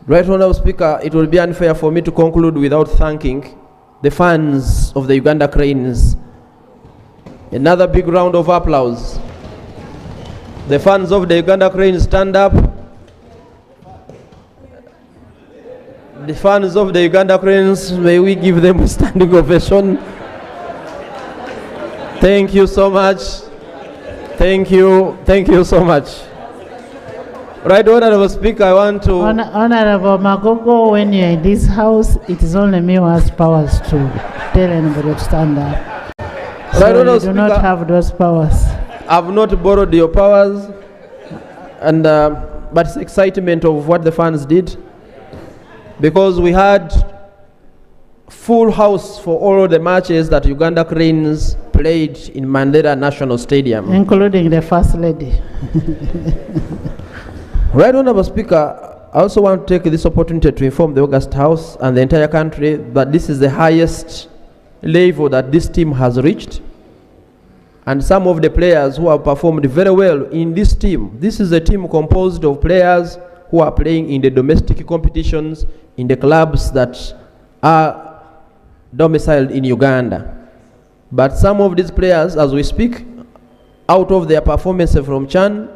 Speaker 12: Right, Honourable Speaker, it will be unfair for me to conclude without thanking the fans of the Uganda Cranes. Another big round of applause. The fans of the Uganda Cranes, stand up. The fans of the Uganda Cranes, may we give them a standing ovation. Thank you so much. Thank you so much. Right, Honourable Speaker, I want to...
Speaker 2: Honourable Magogo, when you're in this house, it is only me who has powers to tell anybody to stand up. So
Speaker 12: right,
Speaker 2: you do not have those powers.
Speaker 12: I've not borrowed your powers, and but it's excitement of what the fans did, because we had full house for all the matches that Uganda Cranes played in Mandela National Stadium.
Speaker 2: Including the First Lady.
Speaker 12: Right, Honourable Speaker, I also want to take this opportunity to inform the August House and the entire country that this is the highest level that this team has reached. And some of the players who have performed very well in this team, this is a team composed of players who are playing in the domestic competitions in the clubs that are domiciled in Uganda. But some of these players, as we speak, out of their performance from CHAN,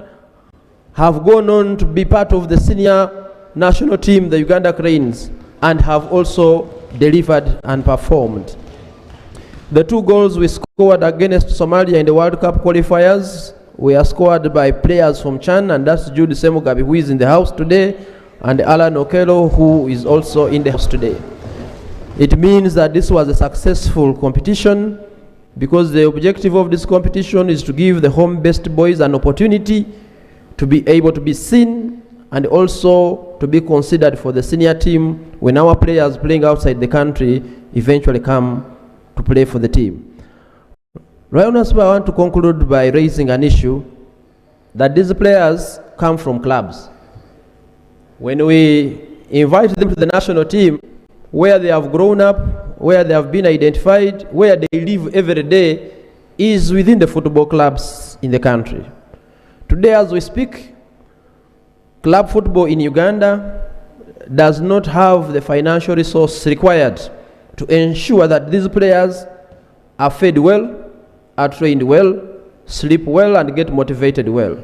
Speaker 12: have gone on to be part of the senior national team, the Uganda Cranes, and have also delivered and performed. The 2 goals we scored against Somalia in the World Cup qualifiers were scored by players from Chan, and that's Jude Semugabi, who is in the house today, and Alan Okello, who is also in the house today. It means that this was a successful competition, because the objective of this competition is to give the home-based boys an opportunity to be able to be seen and also to be considered for the senior team when our players playing outside the country eventually come to play for the team. Right now, I want to conclude by raising an issue that these players come from clubs. When we invite them to the national team, where they have grown up, where they have been identified, where they live every day, is within the football clubs in the country. Today, as we speak, club football in Uganda does not have the financial resource required to ensure that these players are fed well, are trained well, sleep well, and get motivated well.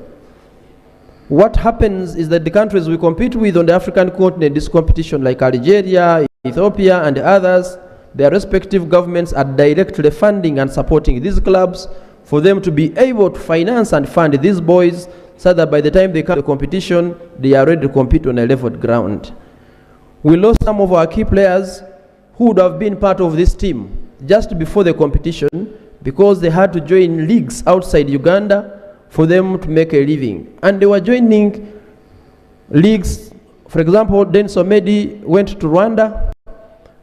Speaker 12: What happens is that the countries we compete with on the African continent, this competition like Algeria, Ethiopia, and others, their respective governments are directly funding and supporting these clubs for them to be able to finance and fund these boys so that by the time they come to the competition, they are ready to compete on a leveled ground. We lost some of our key players who would have been part of this team just before the competition because they had to join leagues outside Uganda for them to make a living. And they were joining leagues. For example, Dennis Omedi went to Rwanda.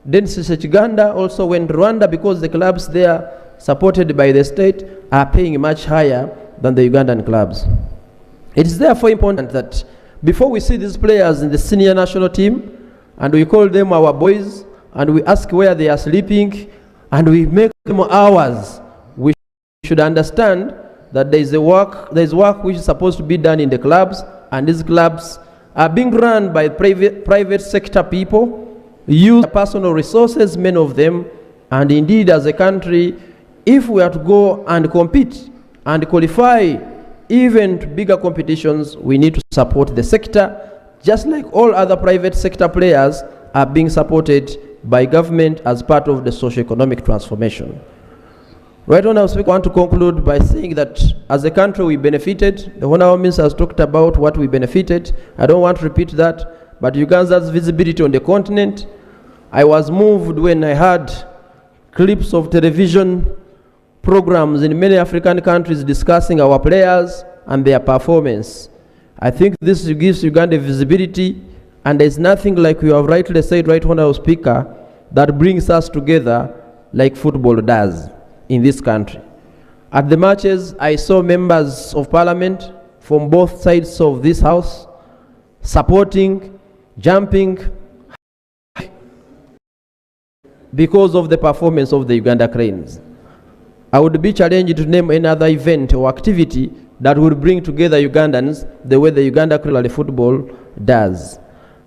Speaker 12: Dennis Uganda also went to Rwanda because the clubs there, supported by the state, are paying much higher than the Ugandan clubs. It is therefore important that before we see these players in the senior national team, and we call them our boys, and we ask where they are sleeping, and we make them ours, we should understand that there is work which is supposed to be done in the clubs, and these clubs are being run by private sector people, use personal resources, many of them, and indeed as a country, if we are to go and compete and qualify even to bigger competitions, we need to support the sector, just like all other private sector players are being supported by government as part of the socio-economic transformation. Right now, I want to conclude by saying that as a country we benefited. The Honorable Minister has talked about what we benefited. I don't want to repeat that, but Uganda's visibility on the continent, I was moved when I heard clips of television programs in many African countries discussing our players and their performance. I think this gives Uganda visibility, and there's nothing like you have rightly said, Right Honorable Speaker, that brings us together like football does in this country. At the matches, I saw members of parliament from both sides of this house supporting, jumping, because of the performance of the Uganda Cranes. I would be challenged to name another event or activity that would bring together Ugandans the way the Uganda Cranes football does.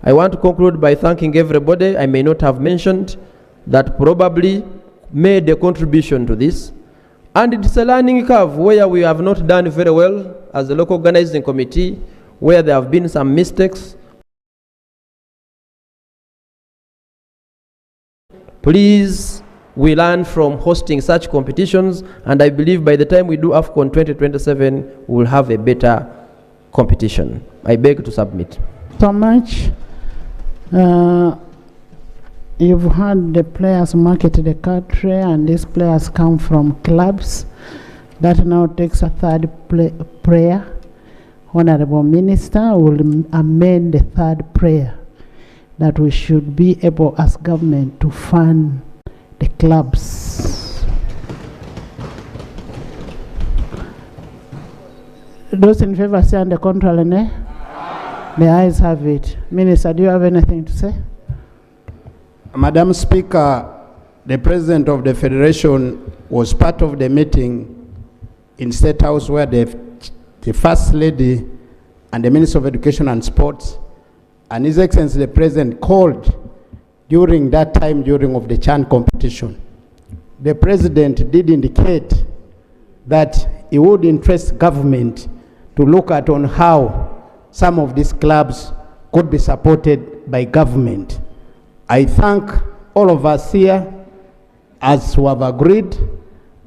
Speaker 12: I want to conclude by thanking everybody I may not have mentioned that probably made a contribution to this. And it's a learning curve where we have not done very well as a local organizing committee, where there have been some mistakes. Please, we learn from hosting such competitions, and I believe by the time we do AFCON 2027, we'll have a better competition. I beg to submit.
Speaker 2: So much. You've had the players market the country, and these players come from clubs. That now takes a third prayer. Honorable Minister will amend the third prayer that we should be able as government to fund the clubs. Those in favor say on the contrary, nay? The ayes have it. Minister, do you have anything to say?
Speaker 11: Madam Speaker, the President of the Federation was part of the meeting in State House where the First Lady and the Minister of Education and Sports and His Excellency the President called during that time during of the CHAN competition. The President did indicate that he would interest government to look at on how some of these clubs could be supported by government. I thank all of us here as we have agreed,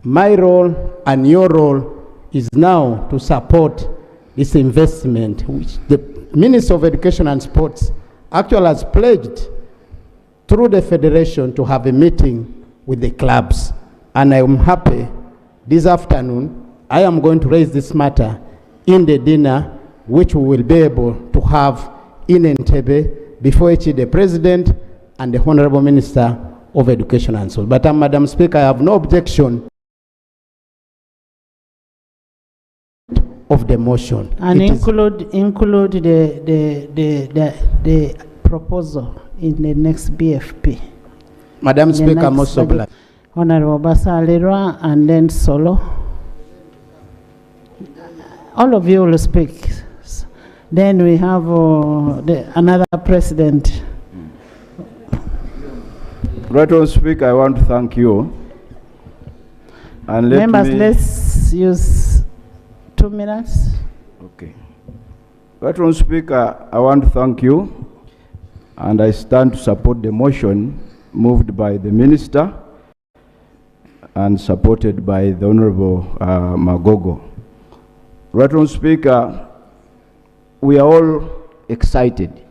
Speaker 11: my role and your role is now to support this investment, which the Minister of Education and Sports actually has pledged through the Federation to have a meeting with the clubs. And I am happy this afternoon, I am going to raise this matter in the dinner, which we will be able to have in Entebbe before the President and the Honorable Minister of Education and Sports. But Madam Speaker, I have no objection of the motion.
Speaker 2: And include the proposal in the next BFP.
Speaker 11: Madam Speaker, most obliged.
Speaker 2: Honorable Basalirwa and then Solo. All of you will speak. Then we have another president.
Speaker 13: Right on, Speaker, I want to thank you. And
Speaker 2: Members, let's use 2 minutes.
Speaker 13: Okay. Right on, Speaker, I want to thank you. And I stand to support the motion moved by the Minister and supported by the Honorable Magogo. Right on, Speaker, we are all excited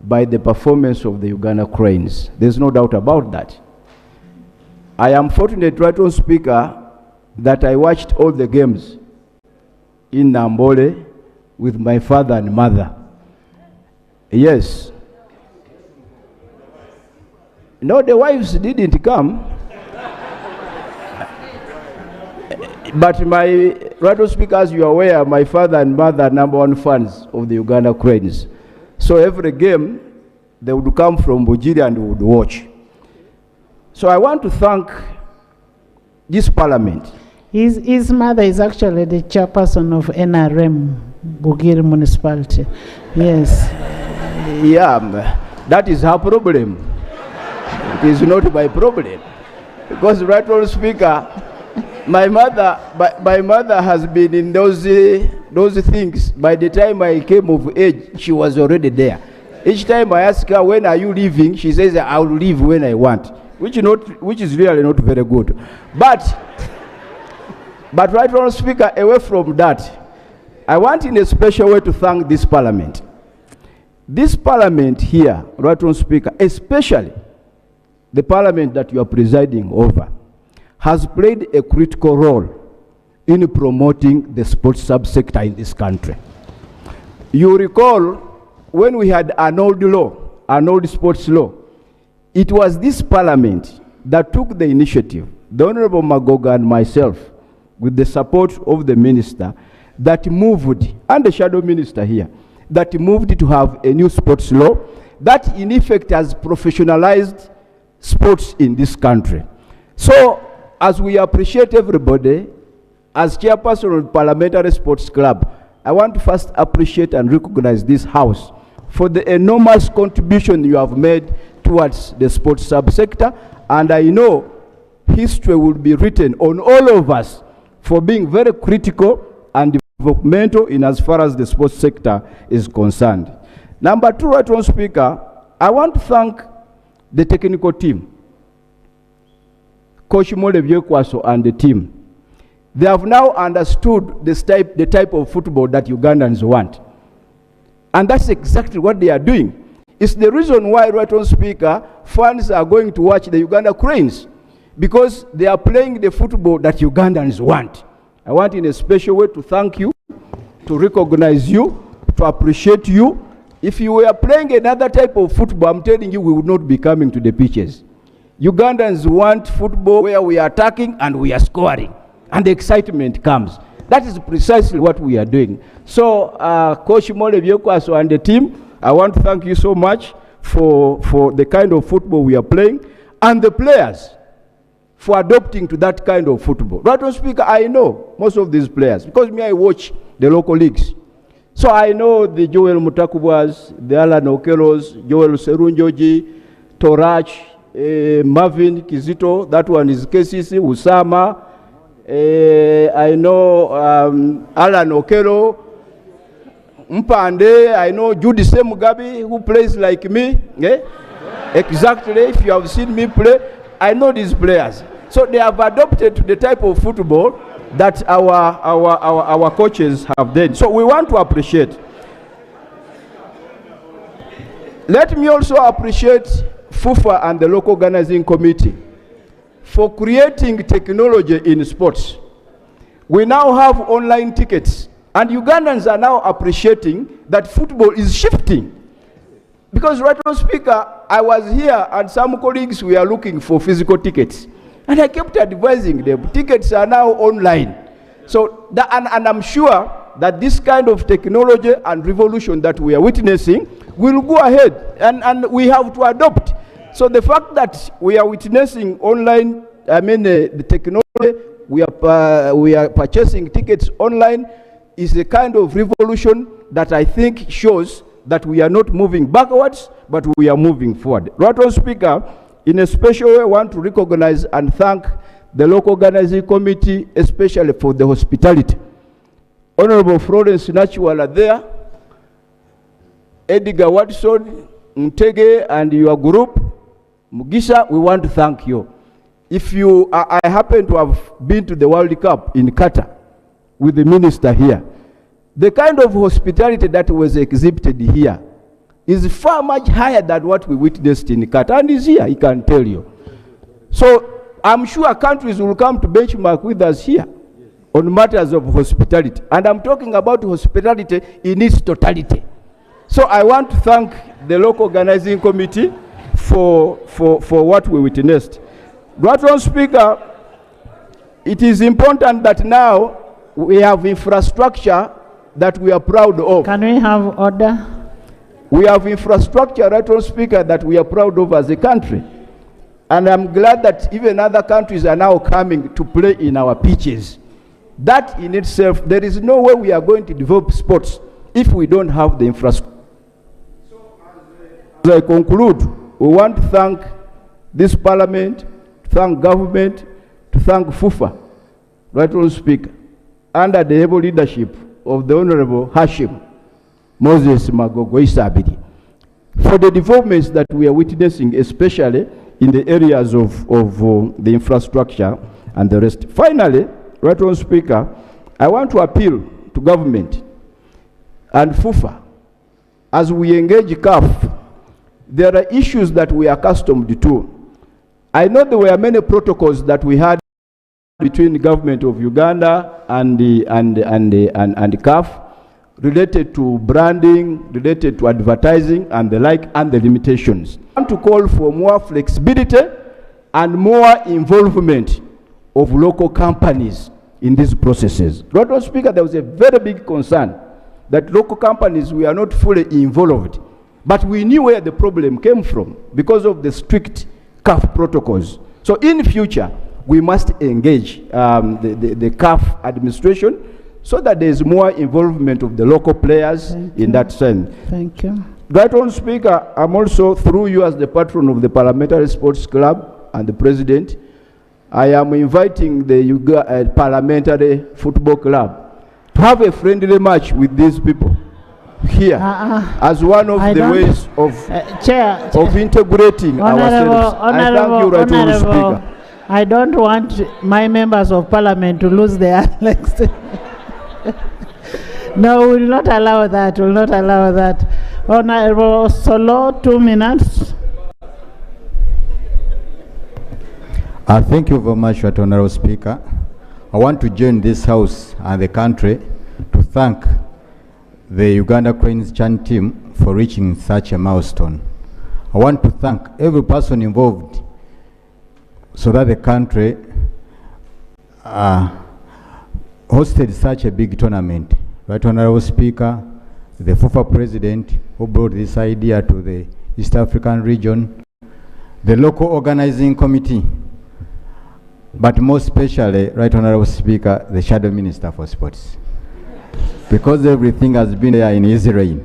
Speaker 13: by the performance of the Uganda Cranes. There's no doubt about that. I am fortunate, right on, Speaker, that I watched all the games in Nambole with my father and mother. Yes. No, the wives didn't come. But my, right on, Speaker, as you are aware, my father and mother are #1 fans of the Uganda Cranes. So every game, they would come from Bujiri and would watch. So I want to thank this parliament.
Speaker 2: His mother is actually the chairperson of NRM, Bugiri Municipality. Yes.
Speaker 13: Yeah, that is her problem. It is not my problem. Because, right on, Speaker, my mother has been in those things. By the time I came of age, she was already there. Each time I ask her, when are you leaving? She says, I will leave when I want, which is really not very good. But right on, Speaker, away from that, I want in a special way to thank this parliament. This parliament here, right on, Speaker, especially the parliament that you are presiding over, has played a critical role in promoting the sports subsector in this country. You recall when we had an old sports law, it was this parliament that took the initiative, the Honorable Magoga and myself, with the support of the minister, that moved, and the shadow minister here, that moved to have a new sports law that in effect has professionalized sports in this country. So, as we appreciate everybody, as chairperson of the Parliamentary Sports Club, I want to first appreciate and recognize this house for the enormous contribution you have made towards the sports subsector, and I know history will be written on all of us for being very critical and developmental in as far as the sports sector is concerned. Number 2, right on, Speaker, I want to thank the technical team, Coach Mole Byekwaso and the team. They have now understood the type of football that Ugandans want. And that's exactly what they are doing. It's the reason why, right on, Speaker, fans are going to watch the Uganda Cranes, because they are playing the football that Ugandans want. I want in a special way to thank you, to recognize you, to appreciate you. If you were playing another type of football, I'm telling you, we would not be coming to the pitches. Ugandans want football where we are attacking and we are scoring, and the excitement comes. That is precisely what we are doing. So, Coach Mole Byekwaso and the team, I want to thank you so much for the kind of football we are playing, and the players for adopting to that kind of football. Right on, Speaker, I know most of these players, because I watch the local leagues. So I know the Joel Mutakubwas, the Alan Okelos, Joel Serunjoji, Torach, Marvin Kizito, that one is KCC, Usama. I know Alan Okelo, Mpande, I know Judy Semugabi, who plays like me. Exactly, if you have seen me play. I know these players. So they have adopted the type of football that our coaches have done. So we want to appreciate. Let me also appreciate FUFA and the local organizing committee for creating technology in sports. We now have online tickets, and Ugandans are now appreciating that football is shifting. Because, right now, Speaker, I was here and some colleagues were looking for physical tickets. And I kept advising them, tickets are now online. So, and I'm sure that this kind of technology and revolution that we are witnessing will go ahead, and we have to adopt. So the fact that we are witnessing online, the technology, we are purchasing tickets online is a kind of revolution that I think shows that we are not moving backwards, but we are moving forward. Right, Speaker, in a special way, I want to recognize and thank the local organizing committee, especially for the hospitality. Honorable Florence Nachuala there, Edgar Watson, Mtege, and your group, Mugisha, we want to thank you. If you, I happen to have been to the World Cup in Qatar with the minister here. The kind of hospitality that was exhibited here is far much higher than what we witnessed in Qatar, and is here, he can tell you. So I'm sure countries will come to benchmark with us here on matters of hospitality. And I'm talking about hospitality in its totality. So I want to thank the local organizing committee for what we witnessed. Right, Speaker, it is important that now we have infrastructure that we are proud of.
Speaker 2: Can we have order?
Speaker 13: We have infrastructure, right, Speaker, that we are proud of as a country. And I'm glad that even other countries are now coming to play in our pitches. That in itself, there is no way we are going to develop sports if we don't have the infrastructure. So as I conclude, we want to thank this parliament, to thank government, to thank FUFA, right, Speaker, under the able leadership of the Honorable Hashim Moses Magogo Isabidi, for the developments that we are witnessing, especially in the areas of the infrastructure and the rest. Finally, right, Speaker, I want to appeal to government and FUFA. As we engage CAF, there are issues that we are accustomed to. I know there were many protocols that we had between the government of Uganda and the CAF, related to branding, related to advertising and the like, and the limitations. I want to call for more flexibility and more involvement of local companies in these processes. Lord Speaker, there was a very big concern that local companies were not fully involved, but we knew where the problem came from because of the strict CAF protocols. So in future, we must engage the CAF administration so that there is more involvement of the local players in that sense.
Speaker 2: Thank you.
Speaker 13: Right, Honourable Speaker, I'm also, through you as the patron of the Parliamentary Sports Club and the President, I am inviting the Parliamentary Football Club to have a friendly match with these people here as one of the ways of integrating ourselves. I thank you, Right, Honourable Speaker.
Speaker 2: I don't want my members of parliament to lose their legs. No, we will not allow that. We will not allow that. Honourable Solo, 2 minutes.
Speaker 14: Thank you very much, Honourable Speaker. I want to join this House and the country to thank the Uganda Cranes Chan team for reaching such a milestone. I want to thank every person involved so that the country hosted such a big tournament. Right, Honourable Speaker, the FUFA President who brought this idea to the East African region, the local organizing committee, but most especially, Right, Honourable Speaker, the Shadow Minister for Sports, because everything has been there in Israel.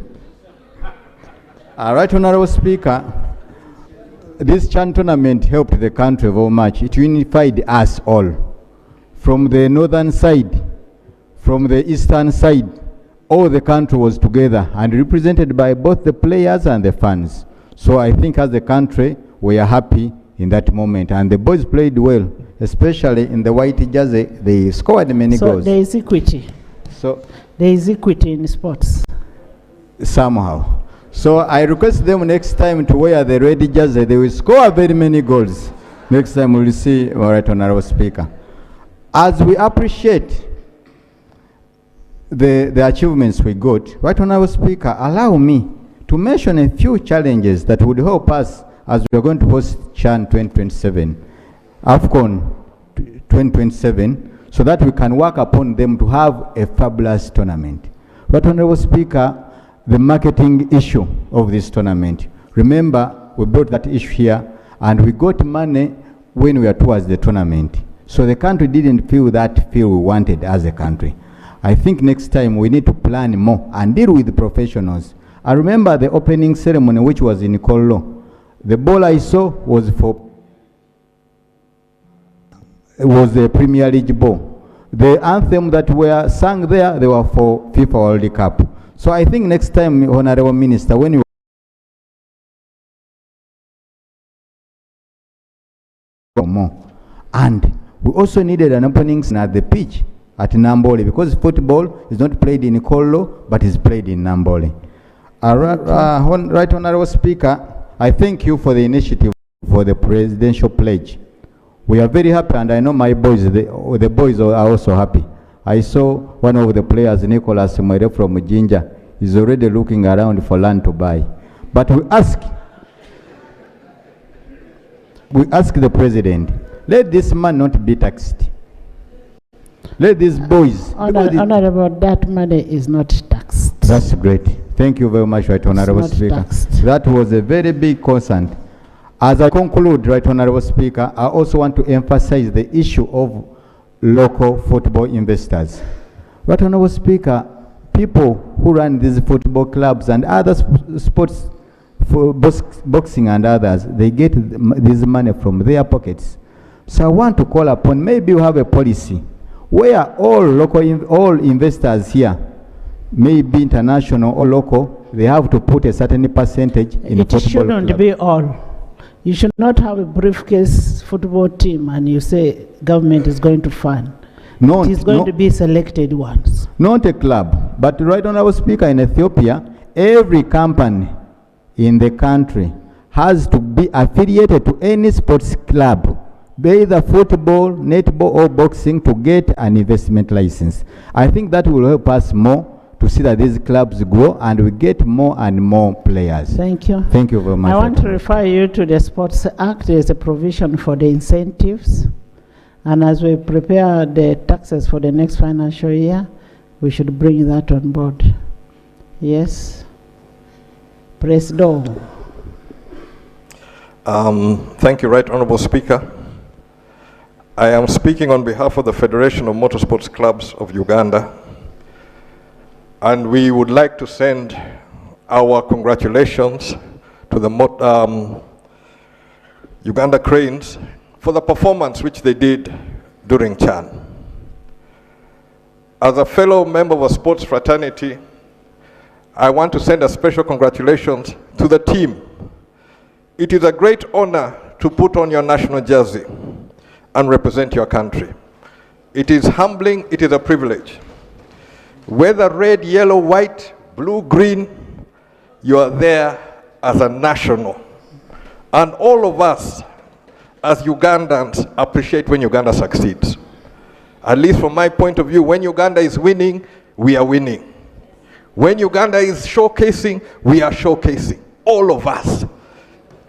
Speaker 14: Right, Honourable Speaker, this Chan tournament helped the country very much. It unified us all. From the northern side, from the eastern side, all the country was together and represented by both the players and the fans. So I think as a country, we are happy in that moment. And the boys played well, especially in the white jersey. They scored many
Speaker 2: So
Speaker 14: goals.
Speaker 2: there is equity.
Speaker 14: So
Speaker 2: there is equity in sports.
Speaker 14: Somehow. So I request them next time to wear the red jersey. They will score very many goals. Next time we'll see, all right, Honorable Speaker. As we appreciate the achievements we got, right, Honorable Speaker, allow me to mention a few challenges that would help us as we are going to host CHAN 2027, AFCON 2027, so that we can work upon them to have a fabulous tournament. Right, Honorable Speaker, the marketing issue of this tournament. Remember, we brought that issue here, and we got money when we were towards the tournament. So the country didn't feel that feel we wanted as a country. I think next time we need to plan more and deal with the professionals. I remember the opening ceremony, which was in Kolo. The ball I saw was the Premier League ball. The anthem that were sung there, they were for FIFA World Cup. So I think next time, Honorable Minister, when you more. And we also needed an opening at the pitch at Nambole, because football is not played in Kolo, but is played in Nambole. Right, Honorable Speaker, I thank you for the initiative for the presidential pledge. We are very happy, and I know my boys, the boys are also happy. I saw one of the players, Nicholas Mwere from Jinja, is already looking around for land to buy. But we ask the president, let this man not be taxed. Let these boys.
Speaker 2: Honorable, that money is not taxed.
Speaker 14: That's great. Thank you very much, Right Honorable Speaker.
Speaker 2: Taxed.
Speaker 14: That was a very big concern. As I conclude, Right Honorable Speaker, I also want to emphasize the issue of local football investors. Right Honorable Speaker, people who run these football clubs and other sports, for boxing and others, they get this money from their pockets. So I want to call upon, maybe you have a policy where all investors here, maybe international or local, they have to put a certain percentage in
Speaker 2: it
Speaker 14: football
Speaker 2: shouldn't
Speaker 14: club.
Speaker 2: be all. You should not have a briefcase football team and you say government is going to fund. It is going to be selected ones.
Speaker 14: Not a club, but Right Honorable Speaker, in Ethiopia, every company in the country has to be affiliated to any sports club, be either football, netball or boxing, to get an investment license. I think that will help us more to see that these clubs grow and we get more and more players.
Speaker 2: Thank you.
Speaker 14: Thank you very much.
Speaker 2: I want to refer you to the Sports Act. There is a provision for the incentives. And as we prepare the taxes for the next financial year, we should bring that on board. Yes. Press door.
Speaker 15: Thank you, Right Honorable Speaker. I am speaking on behalf of the Federation of Motorsports Clubs of Uganda, and we would like to send our congratulations to the Uganda Cranes for the performance which they did during CHAN. As a fellow member of a sports fraternity, I want to send a special congratulations to the team. It is a great honor to put on your national jersey and represent your country. It is humbling, it is a privilege. Whether red, yellow, white, blue, green, you are there as a national. And all of us as Ugandans appreciate when Uganda succeeds. At least from my point of view, when Uganda is winning, we are winning. When Uganda is showcasing, we are showcasing. All of us.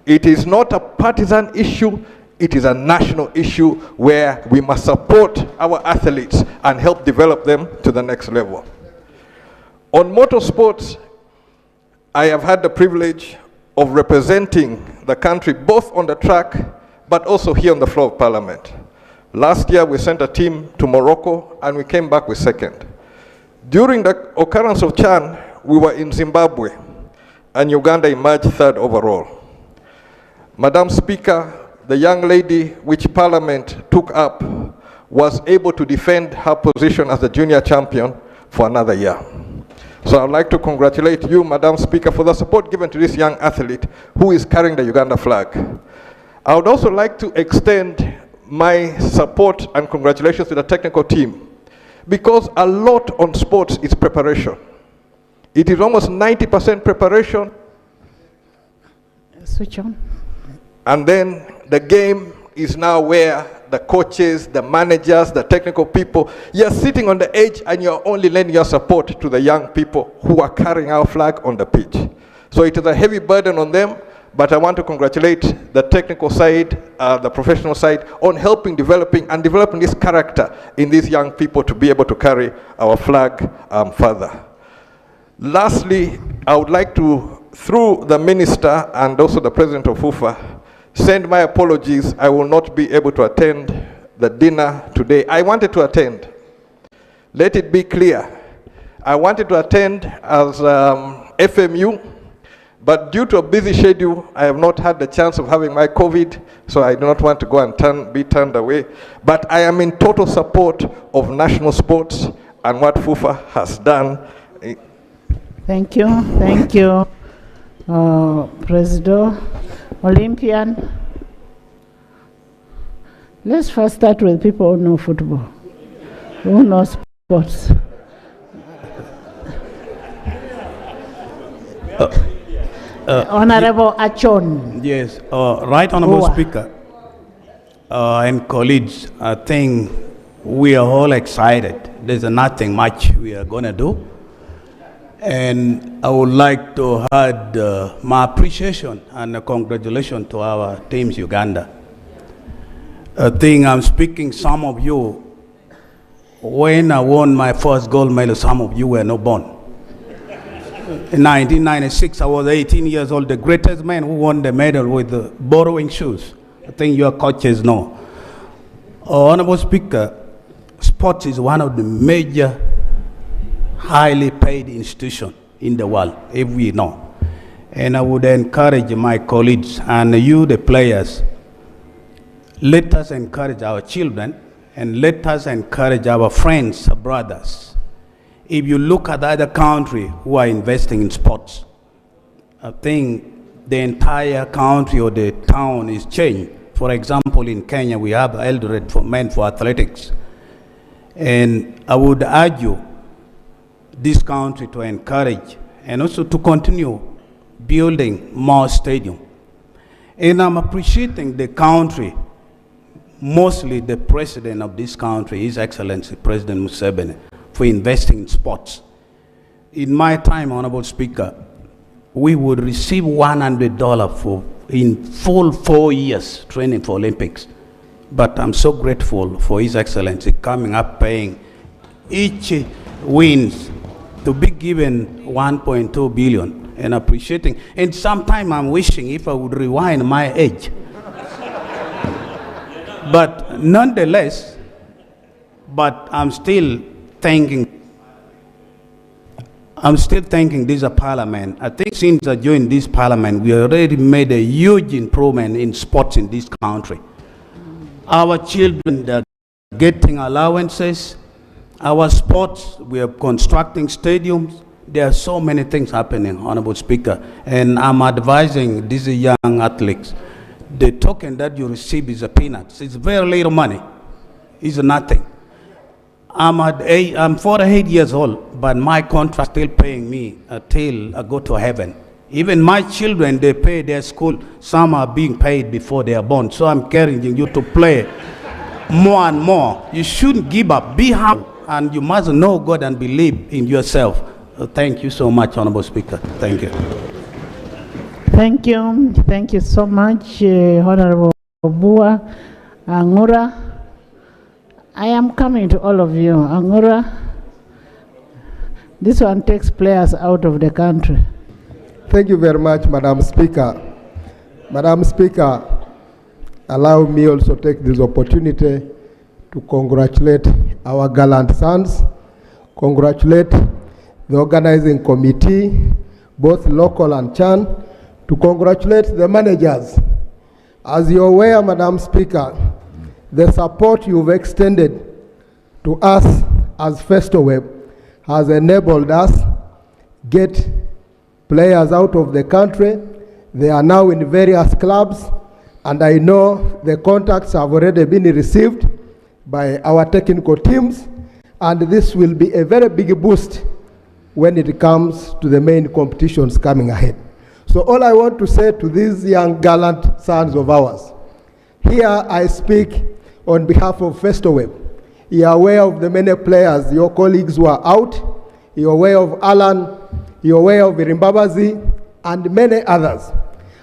Speaker 15: It is not a partisan issue, it is a national issue where we must support our athletes and help develop them to the next level. On motorsports, I have had the privilege of representing the country both on the track but also here on the floor of Parliament. Last year we sent a team to Morocco and we came back with second. During the occurrence of CHAN, we were in Zimbabwe and Uganda emerged third overall. Madam Speaker, the young lady which Parliament took up was able to defend her position as the junior champion for another year. So I'd like to congratulate you, Madam Speaker, for the support given to this young athlete who is carrying the Uganda flag. I would also like to extend my support and congratulations to the technical team, because a lot on sports is preparation. It is almost 90% preparation.
Speaker 2: Switch on.
Speaker 15: And then the game is now where the coaches, the managers, the technical people, you're sitting on the edge and you're only lending your support to the young people who are carrying our flag on the pitch. So it is a heavy burden on them, but I want to congratulate the technical side, the professional side, on helping developing this character in these young people to be able to carry our flag further. Lastly, I would like to, through the minister and also the president of FUFA, send my apologies. I will not be able to attend the dinner today. I wanted to attend. Let it be clear. I wanted to attend as FMU, but due to a busy schedule, I have not had the chance of having my COVID, so I do not want to go and be turned away. But I am in total support of national sports and what FUFA has done.
Speaker 2: Thank you. Thank you, President. Olympian. Let's first start with people who know football, who know sports. Honorable Achon.
Speaker 16: Yes, Right Honorable Speaker and colleagues, I think we are all excited. There's nothing much we are going to do. And I would like to add my appreciation and congratulations to our teams, Uganda. I think I'm speaking some of you, when I won my first gold medal, some of you were not born. In 1996, I was 18 years old, the greatest man who won the medal with borrowing shoes. I think your coaches know. Honorable Speaker, sports is one of the major highly paid institution in the world, if we know. And I would encourage my colleagues and you, the players, let us encourage our children and let us encourage our friends, brothers. If you look at other countries who are investing in sports, I think the entire country or the town is changed. For example, in Kenya, we have Eldoret for men for athletics. And I would urge you, this country to encourage and also to continue building more stadiums. And I'm appreciating the country, mostly the president of this country, His Excellency President Museveni, for investing in sports. In my time, Honorable Speaker, we would receive $100 for in full 4 years training for Olympics. But I'm so grateful for His Excellency coming up paying each wins to be given 1.2 billion and appreciating. And sometime I'm wishing if I would rewind my age. But nonetheless, I'm still thanking this parliament. I think since I joined this parliament, we already made a huge improvement in sports in this country. Our children are getting allowances. Our sports, we are constructing stadiums. There are so many things happening, Honorable Speaker. And I'm advising these young athletes, the token that you receive is a peanuts. It's very little money. It's nothing. I'm 48 years old, but my contract still paying me until I go to heaven. Even my children, they pay their school. Some are being paid before they are born. So I'm encouraging you to play more and more. You shouldn't give up. Be humble, and you must know God and believe in yourself. Thank you so much, Honorable Speaker. Thank you.
Speaker 2: Thank you. Thank you so much, Honorable Bua Angura. I am coming to all of you. Angura, this one takes players out of the country.
Speaker 17: Thank you very much, Madam Speaker. Madam Speaker, allow me also take this opportunity to congratulate our gallant sons, congratulate the organizing committee, both local and Chan, to congratulate the managers. As you're aware, Madam Speaker, the support you've extended to us as Festoweb has enabled us get players out of the country. They are now in various clubs, And I know the contacts have already been received by our technical teams, and this will be a very big boost when it comes to the main competitions coming ahead. So all I want to say to these young gallant sons of ours, here I speak on behalf of Festoweb. You are aware of the many players, your colleagues who are out. You're aware of Alan, you're aware of Irimbabazi, and many others.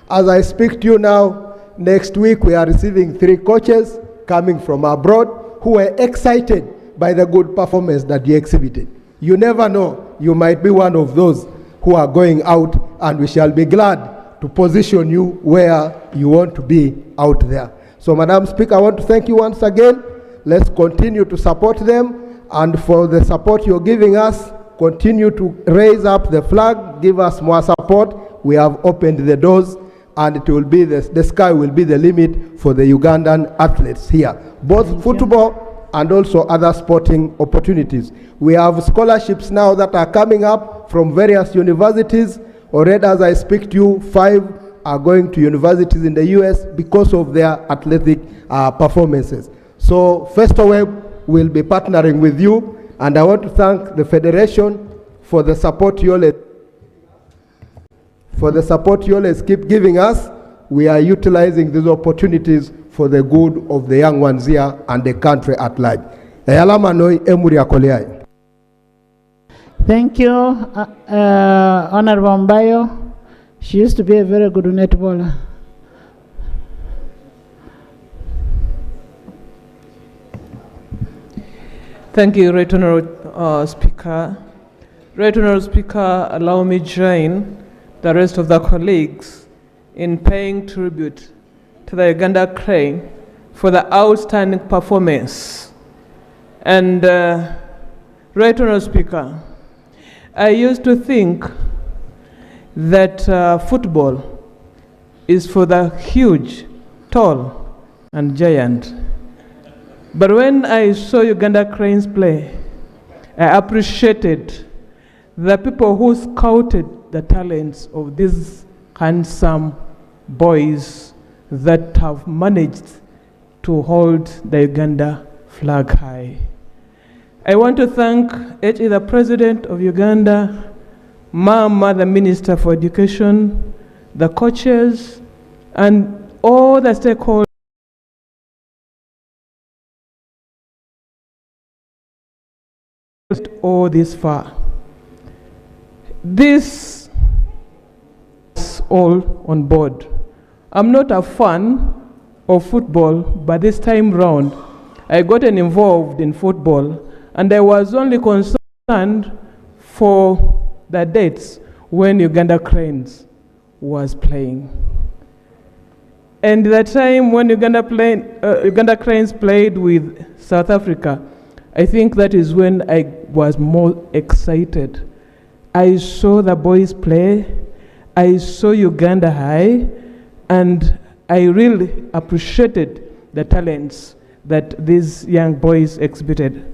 Speaker 17: As I speak to you now, next week we are receiving 3 coaches coming from abroad who are excited by the good performance that you exhibited. You never know, you might be one of those who are going out, and we shall be glad to position you where you want to be out there. So, Madam Speaker, I want to thank you once again. Let's continue to support them, and for the support you're giving us, continue to raise up the flag, give us more support. We have opened the doors, and it will be the sky will be the limit for the Ugandan athletes here, both football and also other sporting opportunities. We have scholarships now that are coming up from various universities. Already, as I speak to you, 5 are going to universities in the US because of their athletic performances. So Festoweb will be partnering with you, and I want to thank the Federation for the support you always keep giving us. We are utilizing these opportunities for the good of the young ones here and the country at large.
Speaker 2: Thank you, Honorable Mbayo. She used to be a very good netballer.
Speaker 18: Thank you, Right Honourable Speaker. Right Honourable Speaker, allow me join the rest of the colleagues in paying tribute to the Uganda Crane for the outstanding performance. And Right Honourable Speaker, I used to think that football is for the huge, tall, and giant. But when I saw Uganda Cranes play, I appreciated the people who scouted the talents of these handsome boys that have managed to hold the Uganda flag high. I want to thank H.E. the President of Uganda, Mama, the Minister for Education, the coaches, and all the stakeholders all this far. This is all on board. I'm not a fan of football, but this time round, I got involved in football, and I was only concerned for the dates when Uganda Cranes was playing. And the time when Uganda Cranes played with South Africa, I think that is when I was more excited. I saw the boys play, I saw Uganda high, and I really appreciated the talents that these young boys exhibited.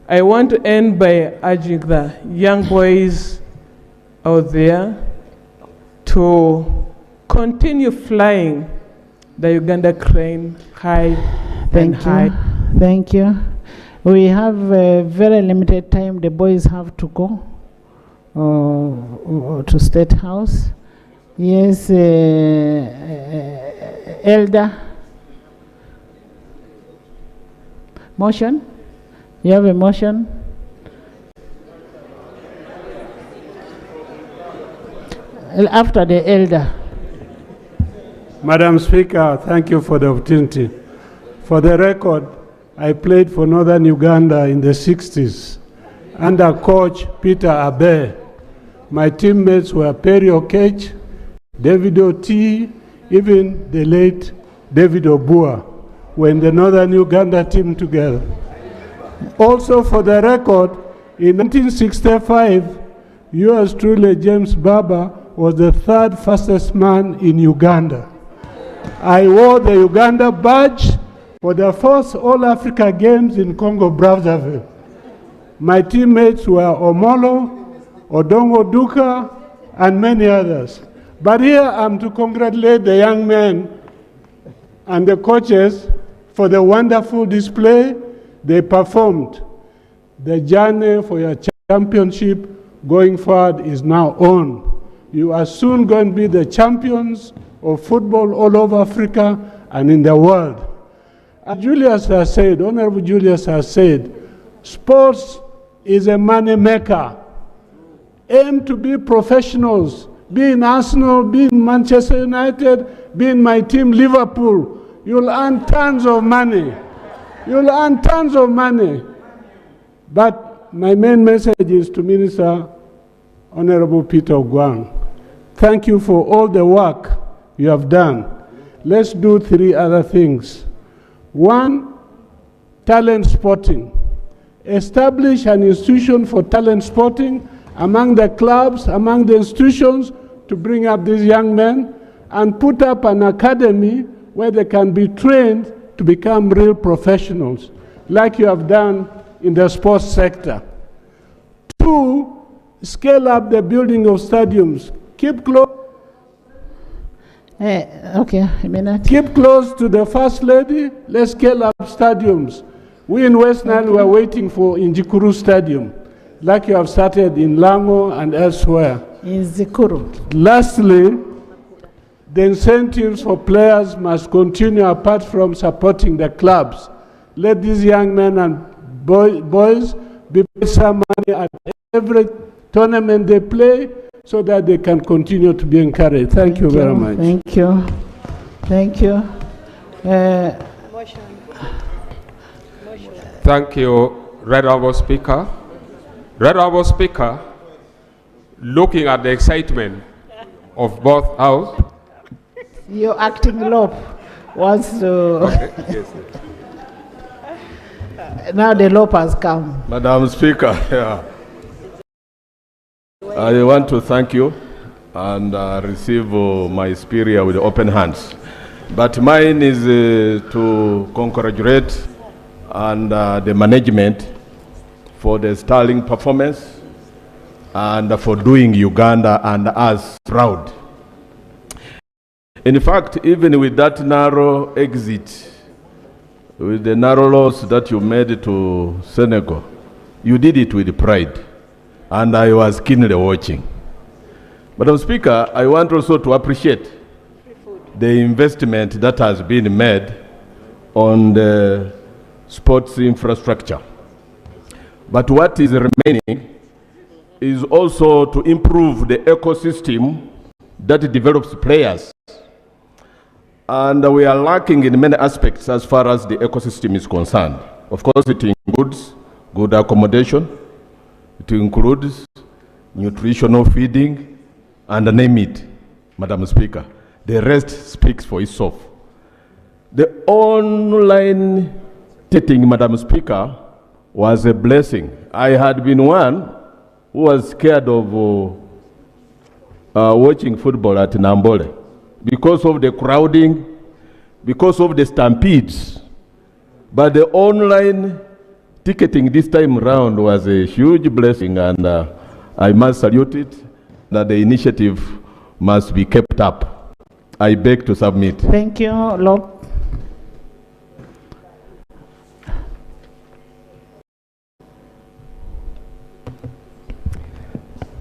Speaker 18: I want to end by urging the young boys out there to continue flying the Uganda Crane high and high.
Speaker 2: Thank you. We have a very limited time. The boys have to go to State House. Yes, Elder. Motion? You have a motion? After the Elder.
Speaker 19: Madam Speaker, thank you for the opportunity. For the record, I played for Northern Uganda in the 60s under coach Peter Abe. My teammates were Perry Okech, David Oti, even the late David Obua were in the Northern Uganda team together. Also for the record, in 1965, yours truly, James Baba, was the 3rd fastest man in Uganda. I wore the Uganda badge for the first All-Africa Games in Congo-Brazzaville. My teammates were Omolo, Odongo Duka, and many others. But here I'm to congratulate the young men and the coaches for the wonderful display they performed. The journey for your championship going forward is now on. You are soon going to be the champions of football all over Africa and in the world. As Julius has said, Honorable Julius has said, sports is a money maker. Aim to be professionals. Be in Arsenal, be in Manchester United, be in my team Liverpool. You'll earn tons of money. You'll earn tons of money. But my main message is to Minister Honorable Peter Ogwang. Thank you for all the work you have done. Let's do 3 other things. 1, talent sporting. Establish an institution for talent sporting among the clubs, among the institutions, to bring up these young men, and put up an academy where they can be trained to become real professionals, like you have done in the sports sector. 2, scale up the building of stadiums. Keep close. Keep close to the First Lady. Let's scale up stadiums. We in West Nile were waiting for Injikuru Stadium, like you have started in Lango and elsewhere.
Speaker 2: In Zikuru.
Speaker 19: Lastly, the incentives for players must continue apart from supporting the clubs. Let these young men and boys be paid some money at every tournament they play so that they can continue to be encouraged. Thank you very much.
Speaker 2: Thank you. Thank you.
Speaker 6: Thank you, Red Honorable Speaker. Red Honorable Speaker, looking at the excitement of both houses.
Speaker 2: Your acting lope wants to...
Speaker 6: Okay, yes.
Speaker 2: Now the lope has come.
Speaker 8: Madam Speaker, yeah. I want to thank you and receive my superior with open hands. But mine is to congratulate and the management for the sterling performance and for doing Uganda and us proud. In fact, even with that narrow exit, with the narrow loss that you made to Senegal, you did it with pride, and I was keenly watching. Madam Speaker, I want also to appreciate the investment that has been made on the sports infrastructure. But what is remaining is also to improve the ecosystem that develops players. And we are lacking in many aspects as far as the ecosystem is concerned. Of course, it includes good accommodation, it includes nutritional feeding, and name it, Madam Speaker. The rest speaks for itself. The online ticketing, Madam Speaker, was a blessing. I had been one who was scared of watching football at Nambole because of the crowding, because of the stampedes. But the online ticketing this time around was a huge blessing, and I must salute it, that the initiative must be kept up. I beg to submit.
Speaker 2: Thank you, Lord.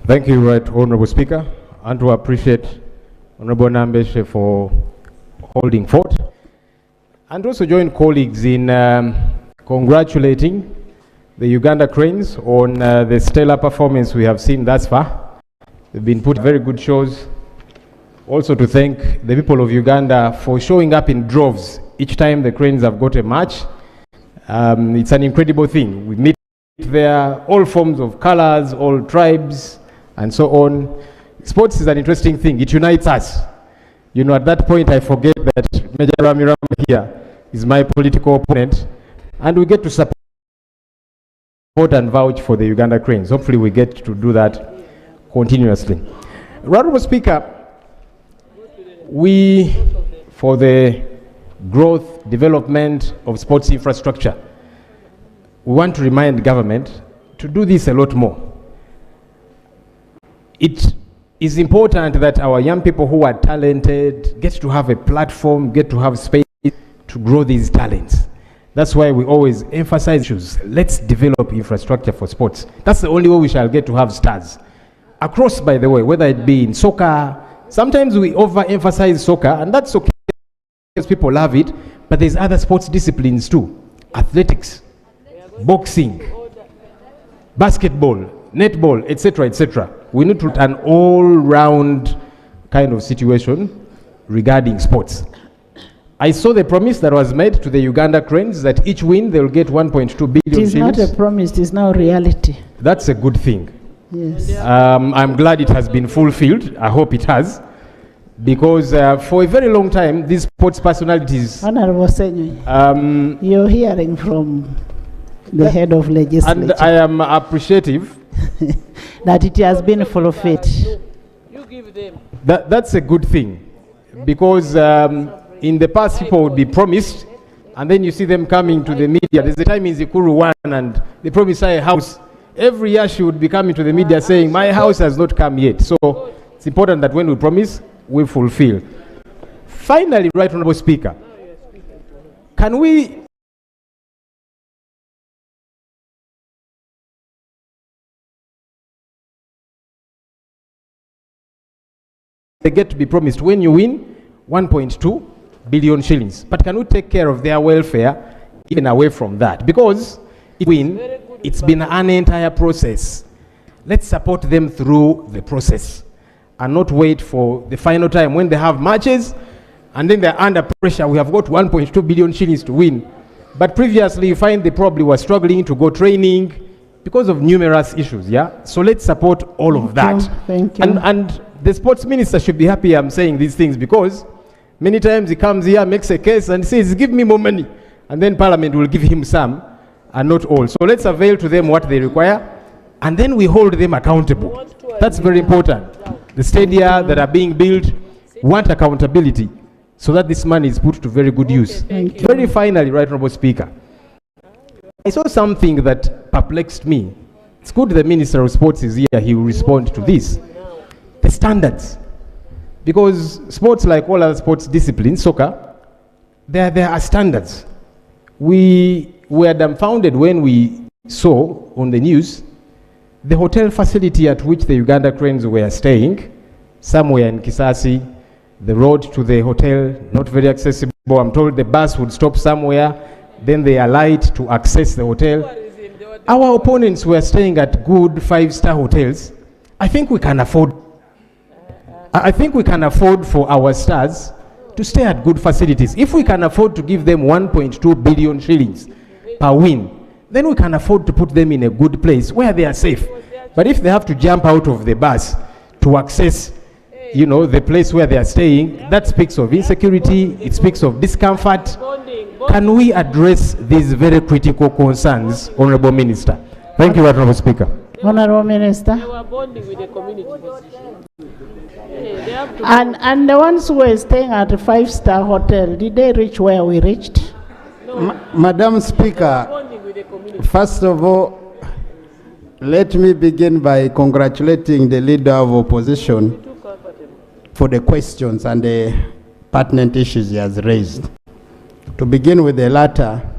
Speaker 20: Thank you, Right Honorable Speaker, and to appreciate Honorable Nambeshe for holding fort, and also join colleagues in congratulating the Uganda Cranes on the stellar performance we have seen thus far. They've been put very good shows. Also to thank the people of Uganda for showing up in droves each time the Cranes have got a match. It's an incredible thing. We meet there, all forms of colors, all tribes, and so on. Sports is an interesting thing. It unites us. You know, at that point, I forget that Major Ramiram here is my political opponent, and we get to support and vouch for the Uganda Cranes. Hopefully, we get to do that continuously. Honorable Speaker, we, for the growth, development of sports infrastructure, we want to remind government to do this a lot more. It is important that our young people who are talented get to have a platform, get to have space to grow these talents. That's why we always emphasize issues. Let's develop infrastructure for sports. That's the only way we shall get to have stars. Across, by the way, whether it be in soccer, sometimes we overemphasize soccer, and that's okay because people love it, but there's other sports disciplines too. Athletics, boxing, basketball, netball, etc., etc. We need to an all-round kind of situation regarding sports. I saw the promise that was made to the Uganda Cranes that each win they will get 1.2 billion
Speaker 2: It is
Speaker 20: shillings.
Speaker 2: not a promise, it is now reality.
Speaker 20: That's a good thing.
Speaker 2: Yes.
Speaker 20: I'm glad it has been fulfilled. I hope it has. Because for a very long time, these sports personalities...
Speaker 2: Honorable Senyoy, you're hearing from the head of legislature.
Speaker 20: And I am appreciative
Speaker 2: that it has been fulfilled.
Speaker 20: That's a good thing. Because in the past, people would be promised, and then you see them coming to the media. There's a time in Zikuru 1, and they promised her a house. Every year she would be coming to the media saying, my house has not come yet. So it's important that when we promise, we fulfill. Finally, Right Honorable Speaker, can we they get to be promised when you win 1.2 billion shillings. But can we take care of their welfare even away from that? Because if we win, it's been an entire process. Let's support them through the process and not wait for the final time when they have matches and then they're under pressure. We have got 1.2 billion shillings to win. But previously, you find they probably were struggling to go training because of numerous issues, yeah? So let's support all of that.
Speaker 2: Thank you.
Speaker 20: And the sports minister should be happy I'm saying these things because many times he comes here, makes a case and says, give me more money. And then Parliament will give him some and not all. So let's avail to them what they require and then we hold them accountable. That's very important. The stadia that are being built want accountability so that this money is put to very good use. Very finally, Right Honorable Speaker, I saw something that perplexed me. It's good the Minister of Sports is here, he will respond to this. The standards. Because sports, like all other sports disciplines, soccer, there are standards. We were dumbfounded when we saw on the news the hotel facility at which the Uganda Cranes were staying, somewhere in Kisasi, the road to the hotel, not very accessible. I'm told the bus would stop somewhere, then they alight to access the hotel. Our opponents were staying at good 5-star hotels. I think we can afford for our stars to stay at good facilities. If we can afford to give them 1.2 billion shillings per win, then we can afford to put them in a good place where they are safe. But if they have to jump out of the bus to access, the place where they are staying, that speaks of insecurity, it speaks of discomfort. Can we address these very critical concerns, Honorable Minister? Thank you, Honorable Speaker.
Speaker 2: Honorable Minister.
Speaker 5: They were bonding with the community.
Speaker 2: And the ones who were staying at a 5-star hotel, did they reach where we reached?
Speaker 11: Madam Speaker, first of all, let me begin by congratulating the Leader of Opposition for the questions and the pertinent issues he has raised. To begin with the latter,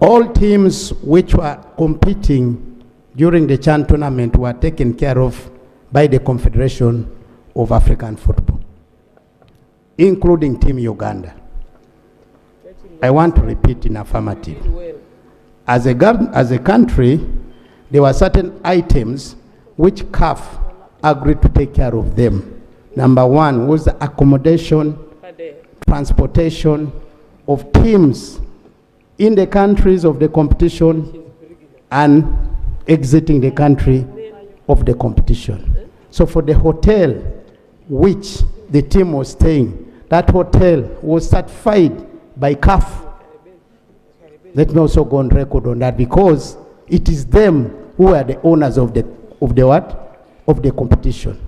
Speaker 11: all teams which were competing during the CHAN tournament were taken care of by the Confederation of African Football, including Team Uganda. I want to repeat in affirmative. As a country, there were certain items which CAF agreed to take care of them. Number one was the accommodation, transportation of teams in the countries of the competition and exiting the country of the competition. So for the hotel which the team was staying, that hotel was certified by CAF. Let me also go on record on that because it is them who are the owners of the competition.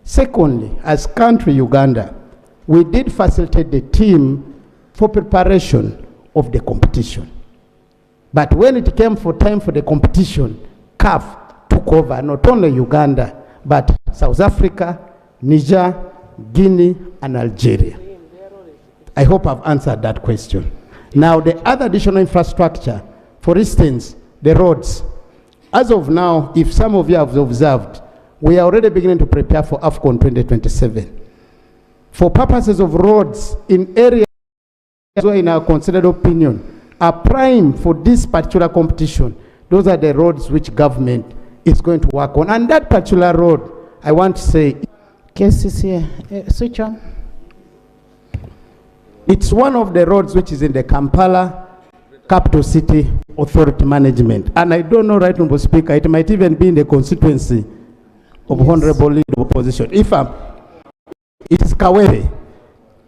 Speaker 11: Secondly, as country Uganda, we did facilitate the team for preparation of the competition. But when it came for time for the competition, CAF took over not only Uganda, but South Africa, Niger, Guinea, and Algeria. I hope I've answered that question. Now, the other additional infrastructure, for instance, the roads. As of now, if some of you have observed, we are already beginning to prepare for AFCON 2027. For purposes of roads in areas where, in our considered opinion, are prime for this particular competition, those are the roads which government is going to work on. And that particular road, I want to say,
Speaker 2: Case is here. Switch on.
Speaker 11: it's one of the roads which is in the Kampala Capital City Authority Management. And I don't know, right, Honorable Speaker, it might even be in the constituency of Honorable Leader of Opposition. If it is Kawere.